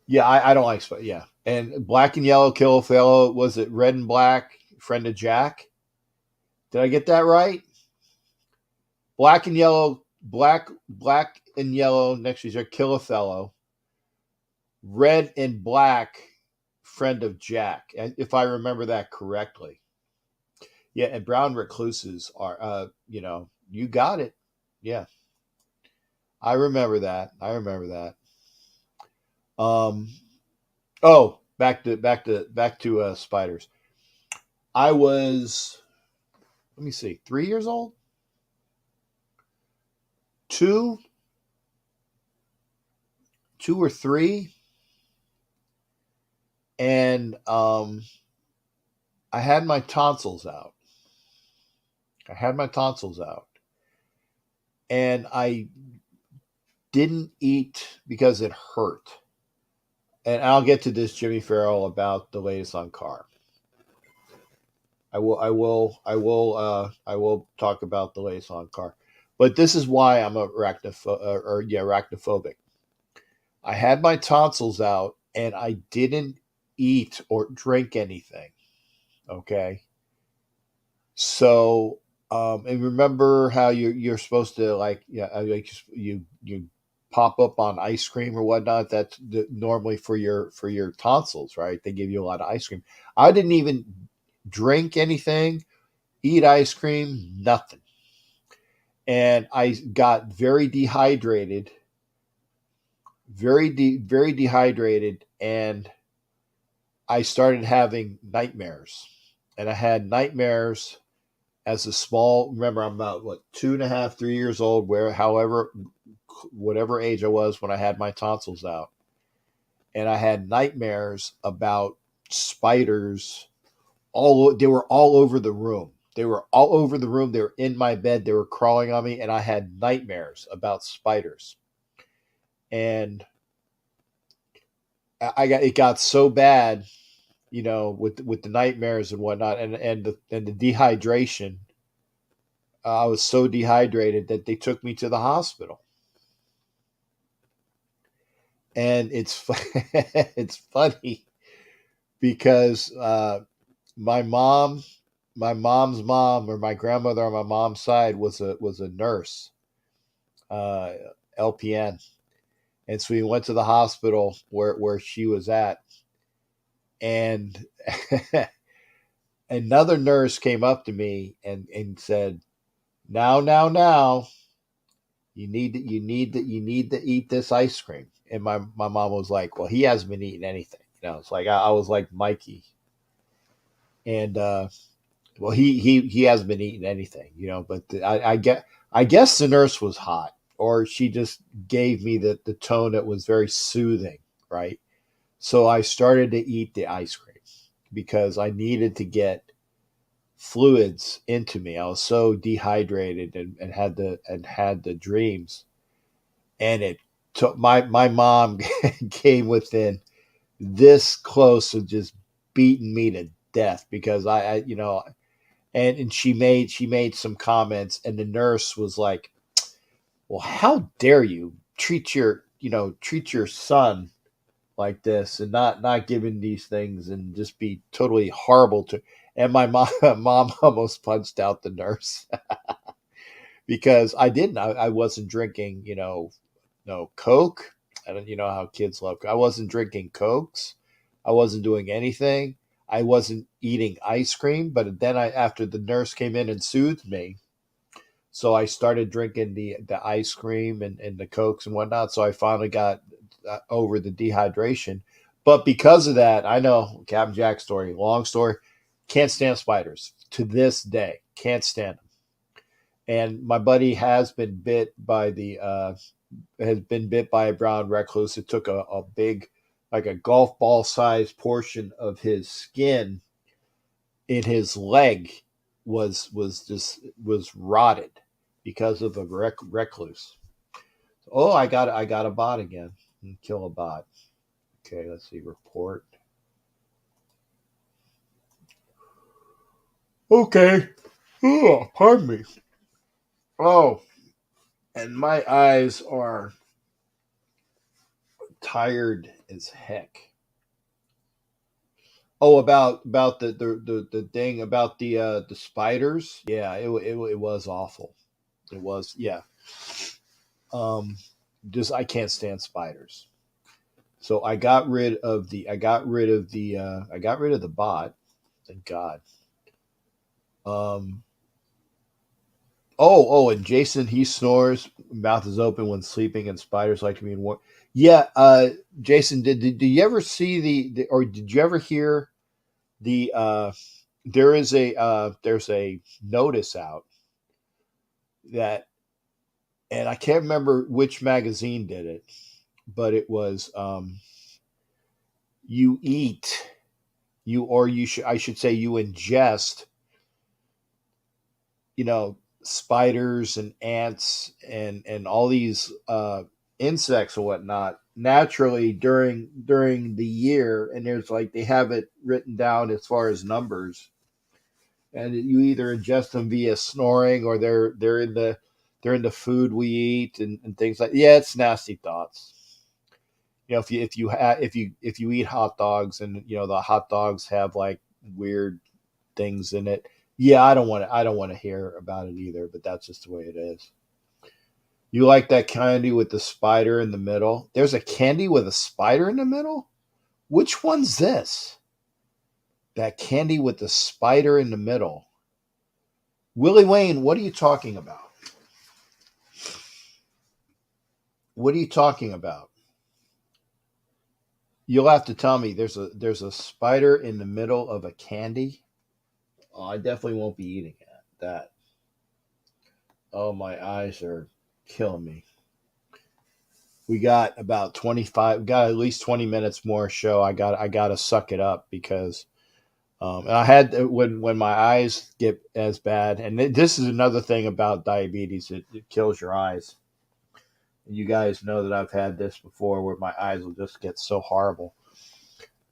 Yeah, I don't like spiders. Yeah. And black and yellow Kilophil, was it red and black, friend of Jack? Did I get that right? Black and yellow, black and yellow next to each other, Kilofellow. Red and black, friend of Jack, if I remember that correctly. Yeah, and brown recluses are, you got it. Yeah, I remember that. Oh, back to spiders. I was, let me see, 3 years old, 2 or 3, and I had my tonsils out. And I didn't eat because it hurt. And I'll get to this, Jimmy Farrell, about the latest on CAR. I will talk about the latest on CAR. But this is why I'm arachnophobic. I had my tonsils out and I didn't eat or drink anything. Okay. So, and remember how you're supposed to like you pop up on ice cream or whatnot. That's normally for your tonsils, right? They give you a lot of ice cream. I didn't even drink anything, eat ice cream, nothing, and I got very dehydrated, very dehydrated, and I started having nightmares, and I had nightmares as a small, remember, I'm about 2.5, 3 years old, whatever age I was when I had my tonsils out. And I had nightmares about spiders they were all over the room. They were all over the room. They were in my bed. They were crawling on me, and I had nightmares about spiders. And it got so bad, with the nightmares and whatnot, and the dehydration. I was so dehydrated that they took me to the hospital. And it's it's funny because my mom's mom, or my grandmother on my mom's side, was a nurse, uh, LPN, and so we went to the hospital where she was at, and another nurse came up to me and said, now, you need to eat this ice cream. And my mom was like, well, he hasn't been eating anything. It's like I was like Mikey, and well, he hasn't been eating anything, But I guess the nurse was hot, or she just gave me the tone that was very soothing, right? So I started to eat the ice cream because I needed to get fluids into me. I was so dehydrated and had the dreams, and it took my mom came within this close of just beating me to death because and she made some comments, and the nurse was like, well, how dare you treat your son like this, and not giving these things, and just be totally horrible to. And my mom almost punched out the nurse because I wasn't drinking, no Coke. I don't, how kids love. I wasn't drinking Cokes. I wasn't doing anything. I wasn't eating ice cream. But then after the nurse came in and soothed me, so I started drinking the ice cream and the Cokes and whatnot. So I finally got over the dehydration. But because of that, I know Captain Jack's story. Long story. Can't stand spiders to this day. Can't stand them. And my buddy has been bit by a brown recluse. It took a big, like a golf ball sized portion of his skin in his leg was rotted because of a recluse. Oh, I got a bot again. Kill a bot. Okay, let's see. Report. Okay. Oh, pardon me. Oh, and my eyes are tired as heck. Oh, about the thing about the spiders. Yeah, it was awful. It was, yeah. Um, just I can't stand spiders. So I got rid of the bot. Thank God. Um, and Jason, he snores. Mouth is open when sleeping, and spiders like to be in warm. Yeah, Jason, did you ever see or did you ever hear the there's a notice out that, and I can't remember which magazine did it, but it was you eat you or you should I should say you ingest, spiders and ants and all these insects and whatnot naturally during the year, and there's like they have it written down as far as numbers, and you either ingest them via snoring, or they're in the food we eat, and things like, yeah, it's nasty thoughts. If you eat hot dogs, and the hot dogs have like weird things in it. Yeah, I don't want to hear about it either, but that's just the way it is. You like that candy with the spider in the middle? There's a candy with a spider in the middle? Which one's this? That candy with the spider in the middle. Willie Wayne, what are you talking about? What are you talking about? You'll have to tell me. There's a spider in the middle of a candy. Oh, I definitely won't be eating that. Oh, my eyes are killing me. we got about 25, got at least 20 minutes more show. I got to suck it up because and I had when my eyes get as bad, and this is another thing about diabetes, it kills your eyes. You guys know that I've had this before where my eyes will just get so horrible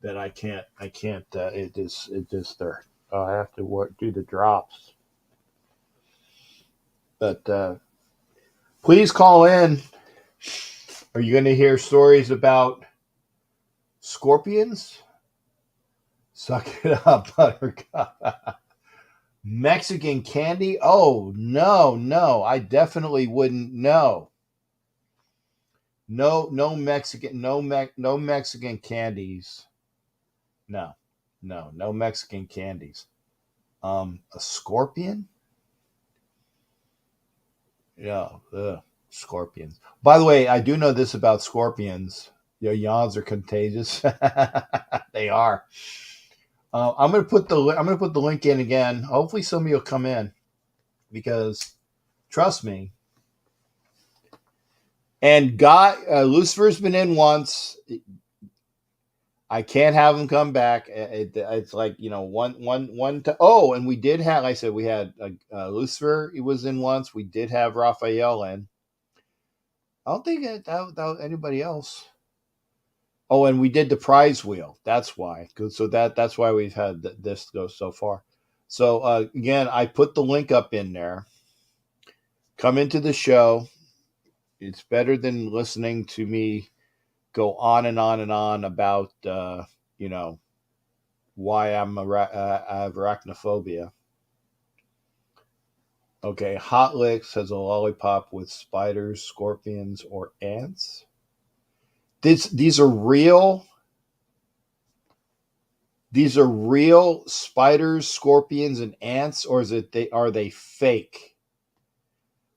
that I can't it just there. I have to do the drops. But please call in. Are you going to hear stories about scorpions? Suck it up, Buttercup. Mexican candy? Oh, no. I definitely wouldn't know. No Mexican candies. No Mexican candies. A scorpion? Yeah, scorpions. By the way, I do know this about scorpions. Your yawns are contagious. They are. I'm gonna put the link in again. Hopefully, somebody will come in because trust me. And Lucifer's been in once. I can't have him come back. It's like one. Oh, and we did have. Like I said, we had Lucifer. He was in once. We did have Raphael in. I don't think that anybody else. Oh, and we did the prize wheel. That's why. So that's why we've had this go so far. So again, I put the link up in there. Come into the show. It's better than listening to me go on and on and on about why I have arachnophobia. Okay, Hot Licks has a lollipop with spiders, scorpions, or ants. These are real. These are real spiders, scorpions, and ants, or are they fake?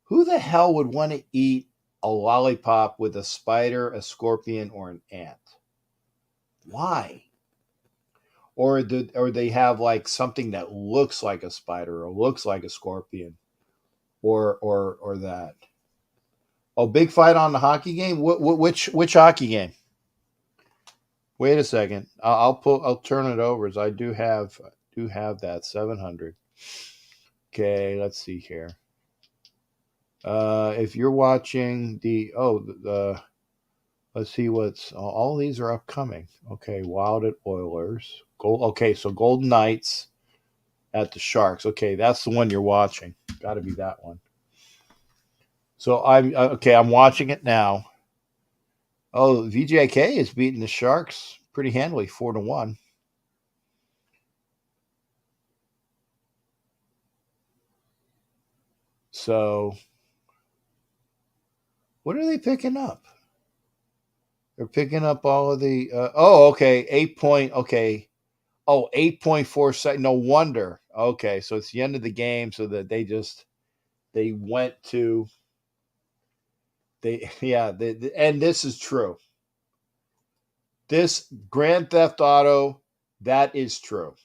Who the hell would want to eat a lollipop with a spider, a scorpion, or an ant? Why? Or they have like something that looks like a spider or looks like a scorpion, or that. Oh, big fight on the hockey game. Which hockey game? Wait a second. I'll turn it over as I do have that 700. Okay, let's see here. If you're watching let's see what's all these are upcoming. Okay, Wild at Oilers. Okay, so Golden Knights at the Sharks. Okay, that's the one you're watching. Got to be that one. So I'm watching it now. Oh, VJK is beating the Sharks pretty handily, 4-1. So, what are they picking up? They're picking up all of the. Okay, 8 point. Okay, 8.4 seconds. No wonder. Okay, so it's the end of the game, so that they went to. And this is true. This Grand Theft Auto, that is true.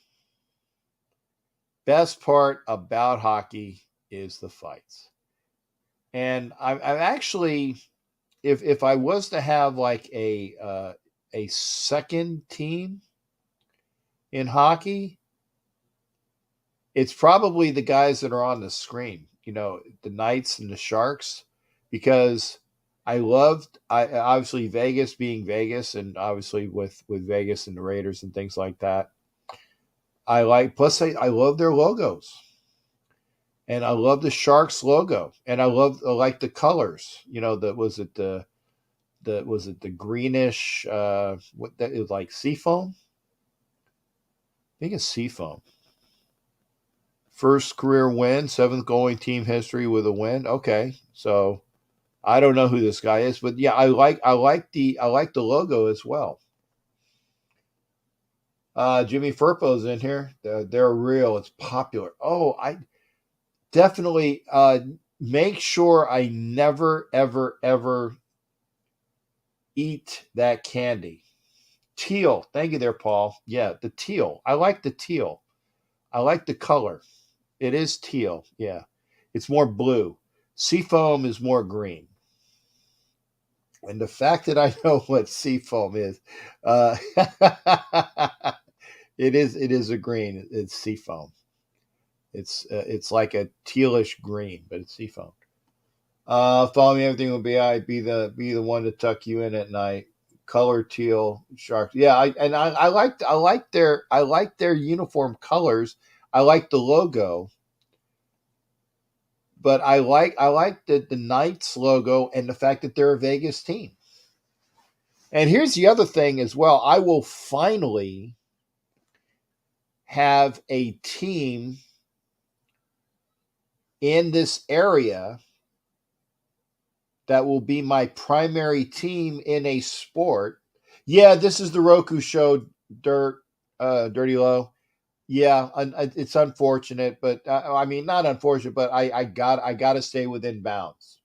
Best part about hockey is the fights. And I'm actually, if I was to have like a second team in hockey, it's probably the guys that are on the screen, the Knights and the Sharks, because I obviously Vegas being Vegas, and obviously with Vegas and the Raiders and things like that. I love their logos. And I love the Sharks logo, and I like the colors. Was it the greenish? What that is like seafoam? I think it's seafoam. First career win, 7th goal in team history with a win. Okay, so I don't know who this guy is, but yeah, I like the logo as well. Jimmy Furpo's in here. They're real. It's popular. Oh, I definitely make sure I never, ever, ever eat that candy. Teal. Thank you there, Paul. Yeah, the teal. I like the teal. I like the color. It is teal. Yeah. It's more blue. Seafoam is more green. And the fact that I know what seafoam is, it is a green. It's seafoam. It's like a tealish green, but it's seafoam. Follow me. Everything will be. Be the one to tuck you in at night. Color teal sharks. Yeah, I like their uniform colors. I like the logo, but I like the Knights logo and the fact that they're a Vegas team. And here's the other thing as well. I will finally have a team in this area that will be my primary team in a sport. Yeah, this is the Roku show, Dirty Low. Yeah, it's unfortunate, but I mean, not unfortunate, but I got to stay within bounds.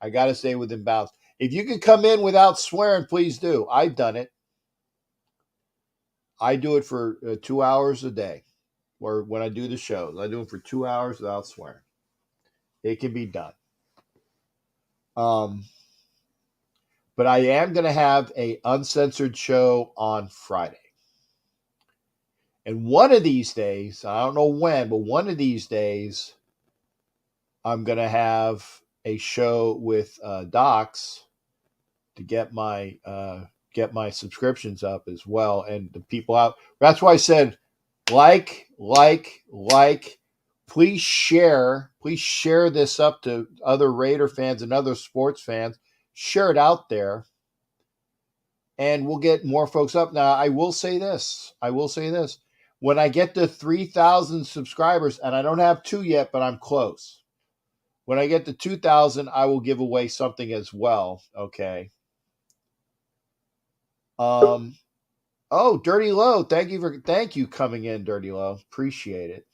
I got to stay within bounds. If you can come in without swearing, please do. I've done it. I do it for 2 hours a day, or when I do the shows, I do it for 2 hours without swearing. It can be done. But I am going to have a uncensored show on Friday. And one of these days, I don't know when, but one of these days, I'm going to have a show with Docs to get my subscriptions up as well, and the people out. That's why I said, like. Please share this up to other Raider fans and other sports fans. Share it out there, and we'll get more folks up. Now, I will say this. When I get to 3,000 subscribers, and I don't have 2 yet, but I'm close. When I get to 2,000, I will give away something as well. Okay. Oh, Dirty Low, thank you coming in, Dirty Low. Appreciate it.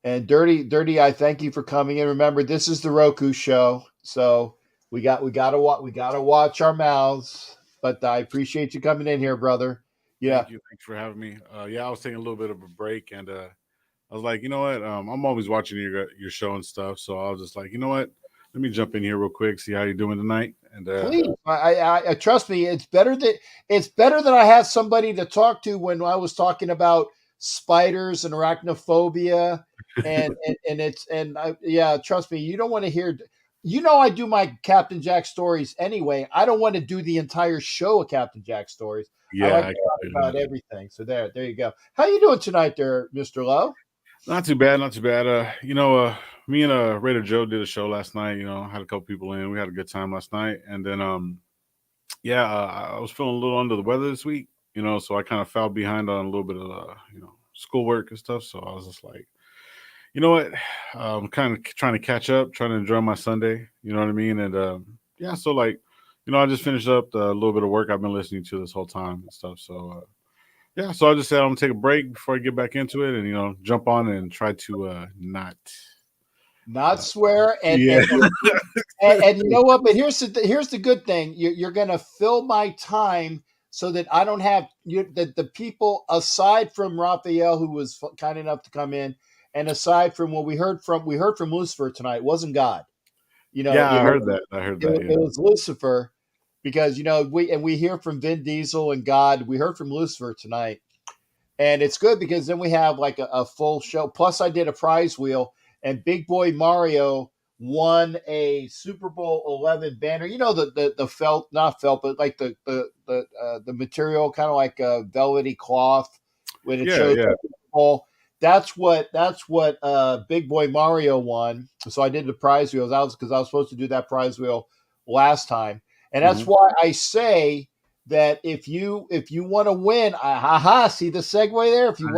And Dirty, I thank you for coming in. Remember, this is the Roku show, so we gotta watch our mouths. But I appreciate you coming in here, brother. Yeah. Thank you. Thanks for having me. Yeah, I was taking a little bit of a break, and I was like, you know what? I'm always watching your show and stuff, so I was just like, you know what? Let me jump in here real quick, see how you're doing tonight. And Please, I trust me. It's better that I have somebody to talk to when I was talking about spiders and arachnophobia, yeah, trust me. You don't want to hear. I do my Captain Jack stories anyway. I don't want to do the entire show of Captain Jack stories. yeah, I like to talk about everything. So there you go. How you doing tonight, there, Mr. Lowe? Not too bad. Me and Raider Joe did a show last night. Had a couple people in. We had a good time last night, and then I was feeling a little under the weather this week. So I kind of fell behind on a little bit of schoolwork and stuff. So I was just like, you know what, I'm kind of trying to catch up, trying to enjoy my Sunday. You know what I mean? And so like, I just finished up the little bit of work I've been listening to this whole time and stuff. So so I just said I'm gonna take a break before I get back into it, and jump on and try to not swear, and yeah. and you know what? But here's the good thing. You're going to fill my time so that I don't have the people aside from Raphael, who was kind enough to come in, and aside from what we heard from Lucifer tonight. It wasn't God. I heard that. It was Lucifer, because we hear from Vin Diesel and God. We heard from Lucifer tonight, and it's good because then we have like a full show. Plus, I did a prize wheel. And Big Boy Mario won a Super Bowl 11 banner. The felt, not felt, but like the material, kind of like a velvety cloth when it shows the Super Bowl. That's what Big Boy Mario won. So I did the prize wheel because I was supposed to do that prize wheel last time, and that's why I say that if you want to win, see the segue there. If you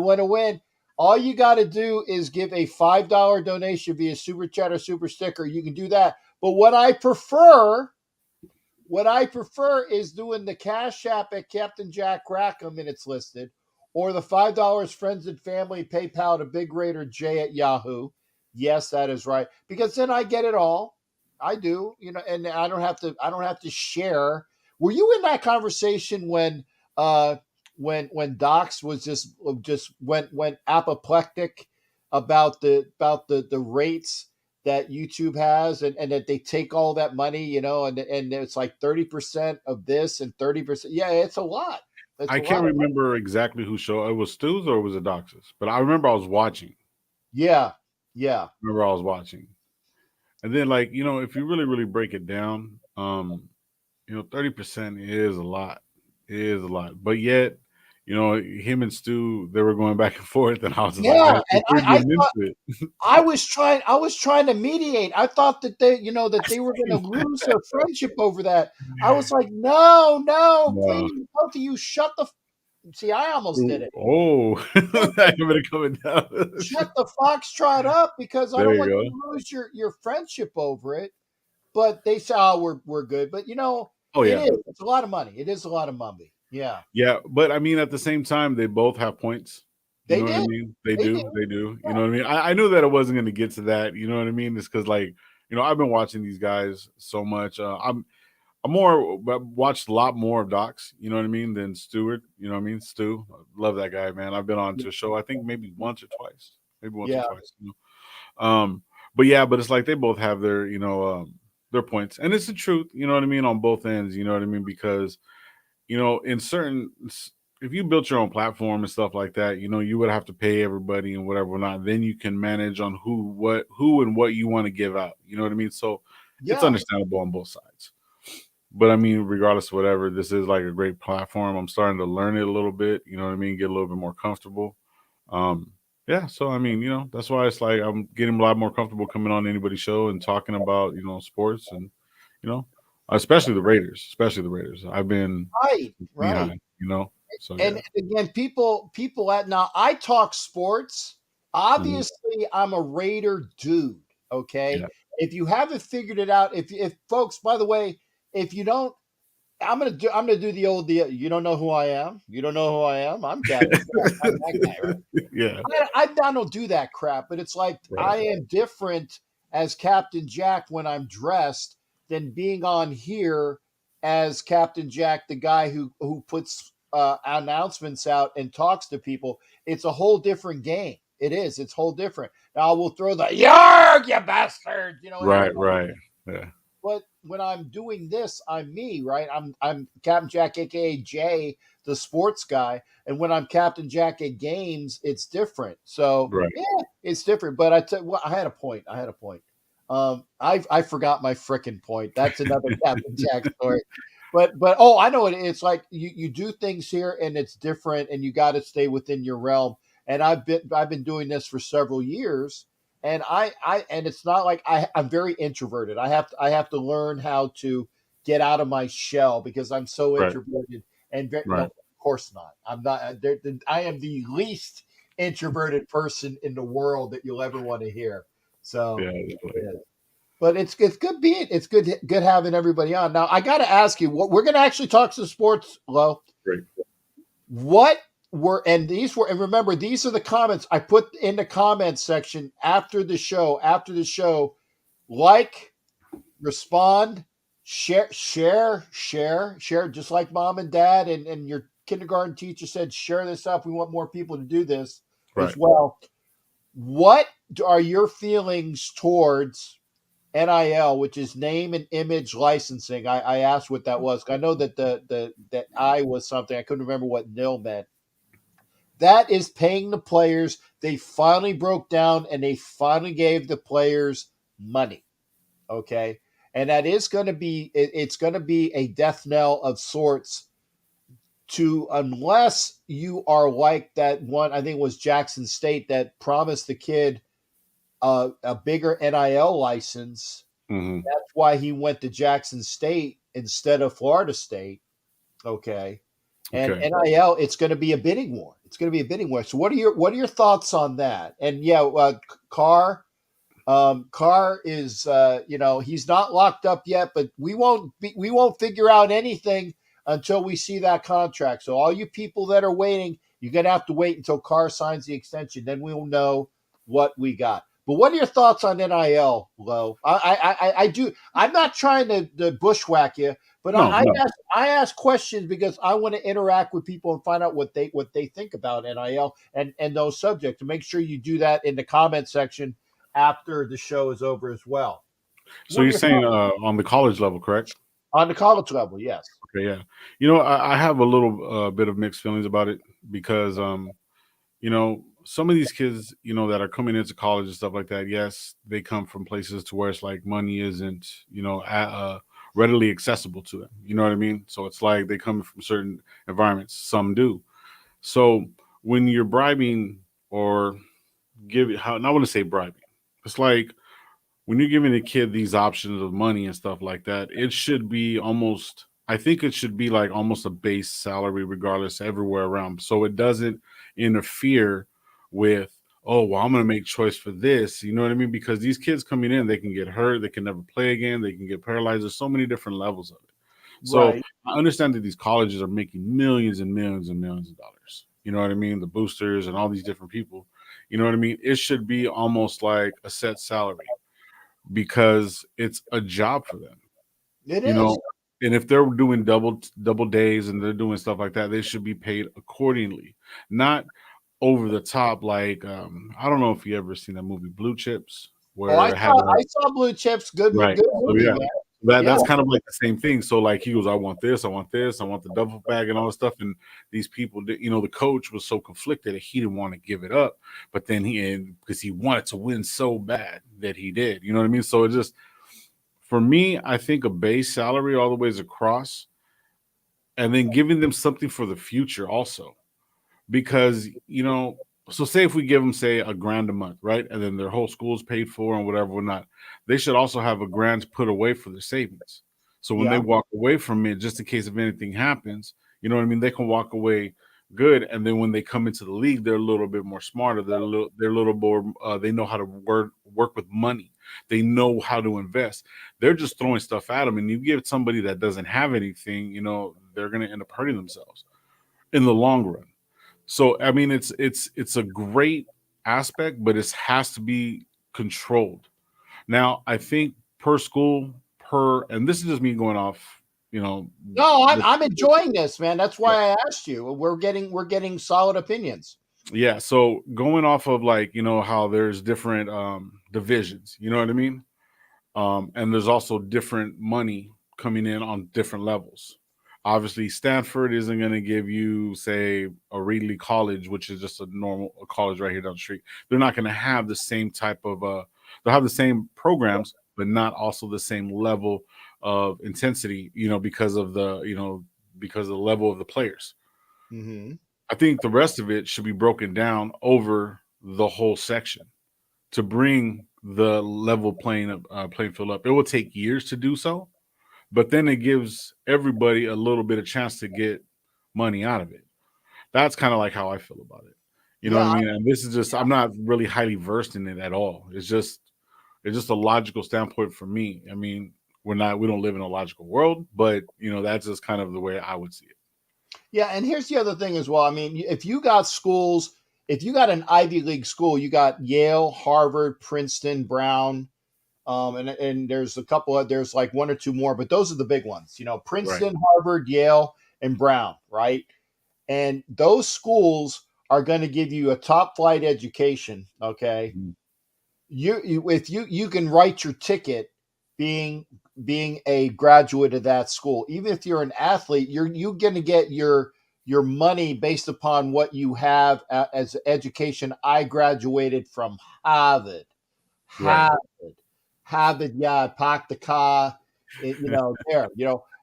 want to win. All you got to do is give a $5 donation via Super Chat or Super Sticker. You can do that. But what I prefer is doing the Cash App at Captain Jack Rackham, and it's listed, or the $5 Friends and Family PayPal to Big Raider J at Yahoo. Yes, that is right. Because then I get it all. I do, and I don't have to share. Were you in that conversation when Docs was just went apoplectic about the rates that YouTube has, and that they take all that money, you know, and it's like 30% of this and 30%. Yeah, it's a lot. It's I a lot can't of money. remember exactly who show it was. Stu's or was it Dox's? But I remember I was watching. Yeah. Remember I was watching. And then, like, you know, if you really, really break it down, you know, 30% is a lot. It is a lot. But yet, you know, him and Stu, they were going back and forth, and I was just like, Yeah, man, and we're I getting thought into it. I was trying to mediate. I thought that they, you know, that they were going to lose their friendship over that. I was like, no, no, No. please, both of you, shut the. See, I almost did it. Oh, I am gonna coming down. Shut the foxtrot up because I There don't you want you go. to lose your friendship over it. But they say, oh, we're good. But you know, Oh it yeah, is. It's a lot of money. It is a lot of money. Yeah, yeah. But I mean, at the same time, they both have points. You they know what I did. mean? They They did. do. They do. You know what I mean? I knew that it wasn't going to get to that. You know what I mean? It's because, like, you know, I've been watching these guys so much. I'm more watched a lot more of Docs, you know what I mean, than Stewart. You know what I mean? Stu, I love that guy, man. I've been on to a show, I think maybe once or twice, maybe once or Yeah, twice. You know? But yeah, but it's like they both have their, you know, their points, and it's the truth. You know what I mean on both ends. You know what I mean because you know in certain. If you built your own platform and stuff like that, you know, you would have to pay everybody and whatever not. Then you can manage on who and what you want to give out. You know what I mean? So it's yeah, understandable on both sides. But I mean, regardless of whatever, this is like a great platform. I'm starting to learn it a little bit. You know what I mean? Get a little bit more comfortable. Um, yeah. So I mean, you know, that's why it's like I'm getting a lot more comfortable coming on anybody's show and talking about you know sports and you know, especially the Raiders. Especially the Raiders. I've been right, knee right. high. You know. So yeah. And again, people at now I talk sports. Mhm. Obviously, I'm a Raider dude. Yeah. Okay. If you haven't figured it out, if folks, by the way, if you don't, I'm gonna do the old deal. You don't know who I am. You don't know who I am. I'm Captain Jack. I'm that guy, right? Yeah. I don't do that crap, but it's like Right. I am different as Captain Jack when I'm dressed than being on here as Captain Jack, the guy who puts announcements out and talks to people. It's a whole different game. It is. It's whole different. Now we'll throw the yarg, you bastard, you know, Right. Right. Yeah. but when I'm doing this, I'm me, right? I'm Captain Jack, aka Jay, the sports guy. And when I'm Captain Jack at games, it's different. So Right. yeah, it's different. But well, I had a point. I had a point. I forgot my freaking point. That's another Captain Jack story. But oh, I know it. It's like you do things here and it's different, and you got to stay within your realm. And I've been doing this for several years, and and it's not like I'm very introverted. I have to learn how to get out of my shell because I'm so Right. introverted and no, Right. of course not. I'm not. I am the least introverted person in the world that you'll ever want to hear. So, Yeah. Definitely. yeah. But it's good being it's good having everybody on. Now I got to ask you, what we're going to actually talk some sports, Lo. Great. What were and these were and remember these are the comments I put in the comments section after the show. After the show, like, respond, share, just like mom and dad and your kindergarten teacher said, share this up. We want more people to do this as Right. well. What are your feelings towards NIL, which is name and image licensing? I asked what that was. I know that that I was something. I couldn't remember what nil meant. That is paying the players. They finally broke down and they finally gave the players money. Okay. And that is going to be, it's going to be a death knell of sorts to, unless you are like that one, I think it was Jackson State that promised the kid a bigger NIL license. Hmm. That's why he went to Jackson State instead of Florida State. Okay. And Okay. NIL, it's going to be a bidding war. It's going to be a bidding war. So what are your thoughts on that? And yeah, Carr is he's not locked up yet, but we won't figure out anything until we see that contract. So all you people that are waiting, you're gonna have to wait until Carr signs the extension. Then we'll know what we got. But what are your thoughts on NIL, Lo? I do. I'm not trying to bushwhack you, but No. No. I ask questions because I want to interact with people and find out what they think about NIL and those subjects. And make sure you do that in the comment section after the show is over as well. So you're saying on the college level, correct? On the college level, yes. Okay, yeah. I have a little bit of mixed feelings about it because some of these kids, that are coming into college and stuff like that, yes, they come from places to where it's like money isn't, readily accessible to them. You know what I mean? So it's like they come from certain environments. Some do. So when you're bribing or I want to say bribing. It's like when you're giving a kid these options of money and stuff like that, it should be almost, I think it should be like almost a base salary regardless everywhere around. So it doesn't interfere with, oh, well, I'm going to make choice for this. You know what I mean? Because these kids coming in, they can get hurt. They can never play again. They can get paralyzed. There's so many different levels of it. So Right. I understand that these colleges are making millions and millions and millions of dollars. You know what I mean? The boosters and all these different people. You know what I mean? It should be almost like a set salary because it's a job for them. It You is. know, and if they're doing double days and they're doing stuff like that, they should be paid accordingly, not over the top. Like I don't know if you ever seen that movie Blue Chips, where I it had saw Blue Chips. Good, right. good So movie, yeah, man. that's kind of like the same thing. So like he goes, I want this, I want this, I want the duffel bag and all this stuff. And these people, the coach was so conflicted that he didn't want to give it up, but then because he wanted to win so bad that he did. You know what I mean? So it just, for me, I think a base salary all the ways across, and then giving them something for the future also. Because, so say if we give them, say, $1,000 a month, right? And then their whole school is paid for and whatever, they should also have $1,000 to put away for their savings. So when they walk away from it, just in case if anything happens, you know what I mean? They can walk away good. And then when they come into the league, they're a little bit more smarter. They're a little more, they know how to work with money. They know how to invest. They're just throwing stuff at them. And you give somebody that doesn't have anything, they're going to end up hurting themselves in the long run. So I mean, it's a great aspect, but it has to be controlled. Now, I think per school, and this is just me going off, No, I'm enjoying this, man. That's why I asked you. We're getting solid opinions. Yeah. So going off of like, how there's different divisions, you know what I mean? And there's also different money coming in on different levels. Obviously, Stanford isn't going to give you, say, a Reedley College, which is just a college right here down the street. They're not going to have the same type of, they'll have the same programs, but not also the same level of intensity, because of the level of the players. Mm-hmm. I think the rest of it should be broken down over the whole section to bring the level playing field up. It will take years to do so, but then it gives everybody a little bit of chance to get money out of it. That's kind of like how I feel about it. You know what I mean? And this is just, I'm not really highly versed in it at all. It's just a logical standpoint for me. I mean, we don't live in a logical world, but that's just kind of the way I would see it. Yeah, and here's the other thing as well. I mean, if you got an Ivy League school, you got Yale, Harvard, Princeton, Brown, and there's there's like one or two more, but those are the big ones. Princeton, right. Harvard, Yale, and Brown, right? And those schools are going to give you a top flight education. Okay, mm-hmm. You can write your ticket being a graduate of that school. Even if you're an athlete, you're going to get your money based upon what you have as education. I graduated from Harvard. Right. Harvard, yeah, park the car,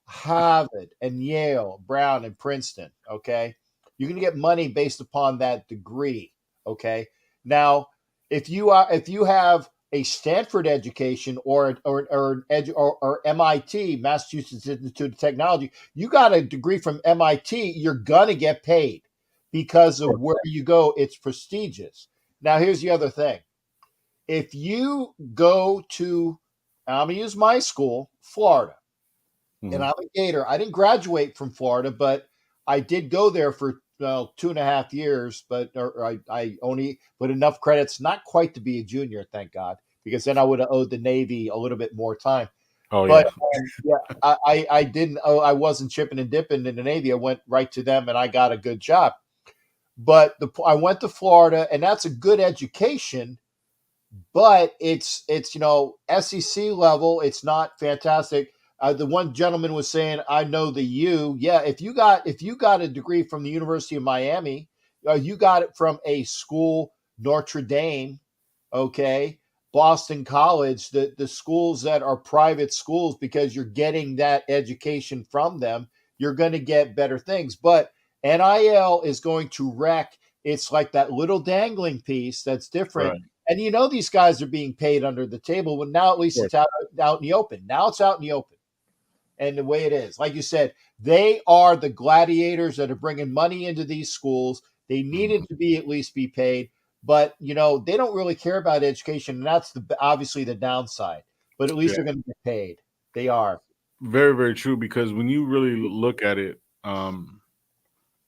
Harvard and Yale, Brown and Princeton. Okay, you're going to get money based upon that degree. Okay, now if you have a Stanford education or MIT, Massachusetts Institute of Technology, you got a degree from MIT, you're gonna get paid because of where you go. It's prestigious. Now, here's the other thing. If you go to, I'm gonna use my school, Florida, mm-hmm. and I'm a Gator. I didn't graduate from Florida, but I did go there for 2.5 years, but I only put enough credits, not quite to be a junior, thank God, because then I would have owed the Navy a little bit more time. Oh, but, I didn't. I wasn't chipping and dipping in the Navy. I went right to them, and I got a good job. But I went to Florida, and that's a good education. but it's SEC level. It's not fantastic. The one gentleman was saying, "I know the U." Yeah, if you got a degree from the University of Miami, you got it from a school, Notre Dame, okay, Boston College, the schools that are private schools, because you're getting that education from them, you're going to get better things. But NIL is going to wreck. It's like that little dangling piece that's different. Right. And these guys are being paid under the table. But now at least it's out in the open. Now it's out in the open. And the way it is, like you said, they are the gladiators that are bringing money into these schools. They needed to be at least be paid, but they don't really care about education, and that's obviously the downside. But at least they're going to get paid. They are. Very, very true. Because when you really look at it,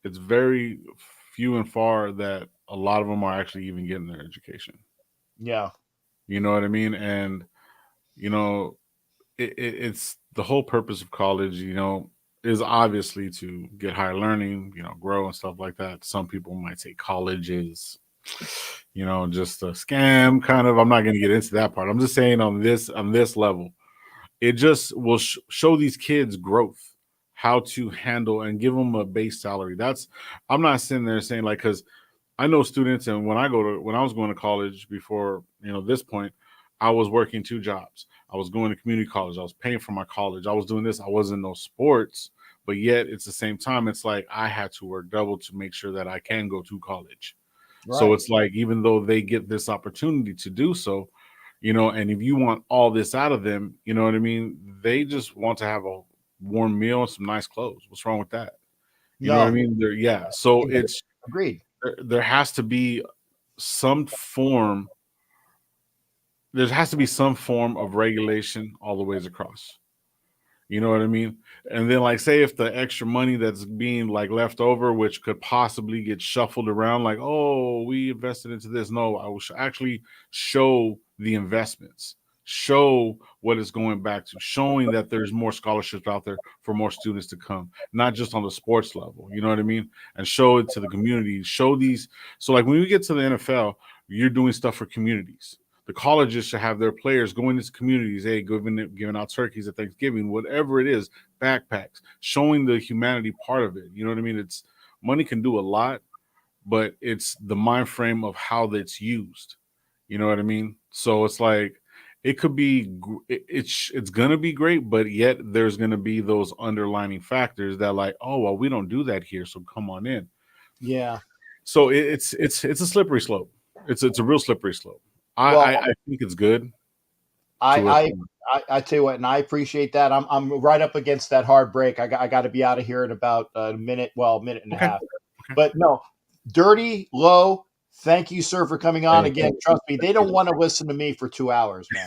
it's very few and far that a lot of them are actually even getting their education. Yeah. You know what I mean? And it's the whole purpose of college, is obviously to get higher learning, grow and stuff like that. Some people might say college is, just a scam kind of. I'm not going to get into that part. I'm just saying on this level, it just will show these kids growth, how to handle and give them a base salary. I'm not sitting there saying like, because I know students, and when I was going to college before, this point, I was working 2 jobs. I was going to community college. I was paying for my college. I was doing this. I wasn't no sports, but yet it's the same time. It's like I had to work double to make sure that I can go to college. Right. So it's like, even though they get this opportunity to do so, and if you want all this out of them, you know what I mean? They just want to have a warm meal and some nice clothes. What's wrong with that? You know what I mean? So it's agreed. There has to be some form. There has to be some form of regulation all the ways across. You know what I mean? And then, like, say if the extra money that's being like left over, which could possibly get shuffled around, like, oh, we invested into this. No, I will actually show the investments, show what it's going back to, showing that there's more scholarships out there for more students to come, not just on the sports level. You know what I mean? And show it to the community. Show these. So, like, when we get to the NFL, you're doing stuff for communities. The colleges should have their players going into communities, giving out turkeys at Thanksgiving, whatever it is, backpacks, showing the humanity part of it. You know what I mean? It's money can do a lot, but it's the mind frame of how that's used. You know what I mean? So it's like it could be, it's gonna be great, but yet there's gonna be those underlining factors that, like, oh well, we don't do that here, so come on in. Yeah. So it's a slippery slope. It's a real slippery slope. I think it's good. I tell you what, and I appreciate that. I'm right up against that hard break. I got to be out of here in about a minute and a half. Okay. But no, Dirty Low, thank you, sir, for coming on again. Trust me, they don't want to listen to me for 2 hours, man.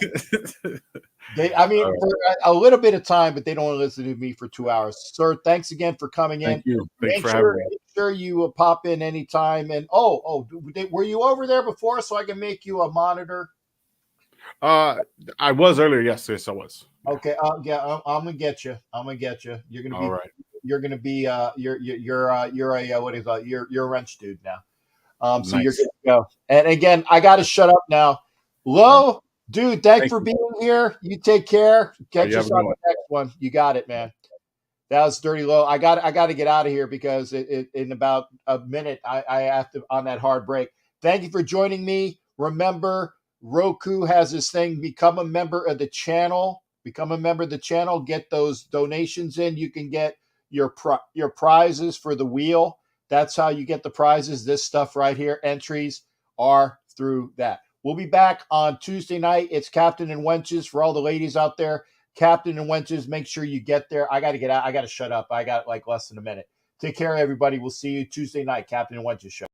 For a little bit of time, but they don't want to listen to me for 2 hours. Sir, thanks again for coming in. Thank you. Thanks for having me. Make sure you pop in anytime. And were you over there before so I can make you a monitor? I was earlier. Yes, I was. Okay. Yeah, I'm gonna get you. You're gonna be. All right. You're gonna be. You're a what is that? You're a wrench dude now. So nice. You're good to go. And again, I got to shut up now. Low, dude. Thanks for being here. You take care. Catch us on the next one. You got it, man. That was Dirty Low. I got to get out of here because in about a minute I have to on that hard break. Thank you for joining me. Remember, Roku has this thing. Become a member of the channel. Get those donations in. You can get your prizes for the wheel. That's how you get the prizes. This stuff right here. Entries are through that. We'll be back on Tuesday night. It's Captain and Wenches for all the ladies out there. Captain and Wenches, make sure you get there. I got to get out. I got to shut up. I got like less than a minute. Take care, everybody. We'll see you Tuesday night, Captain and Wenches show.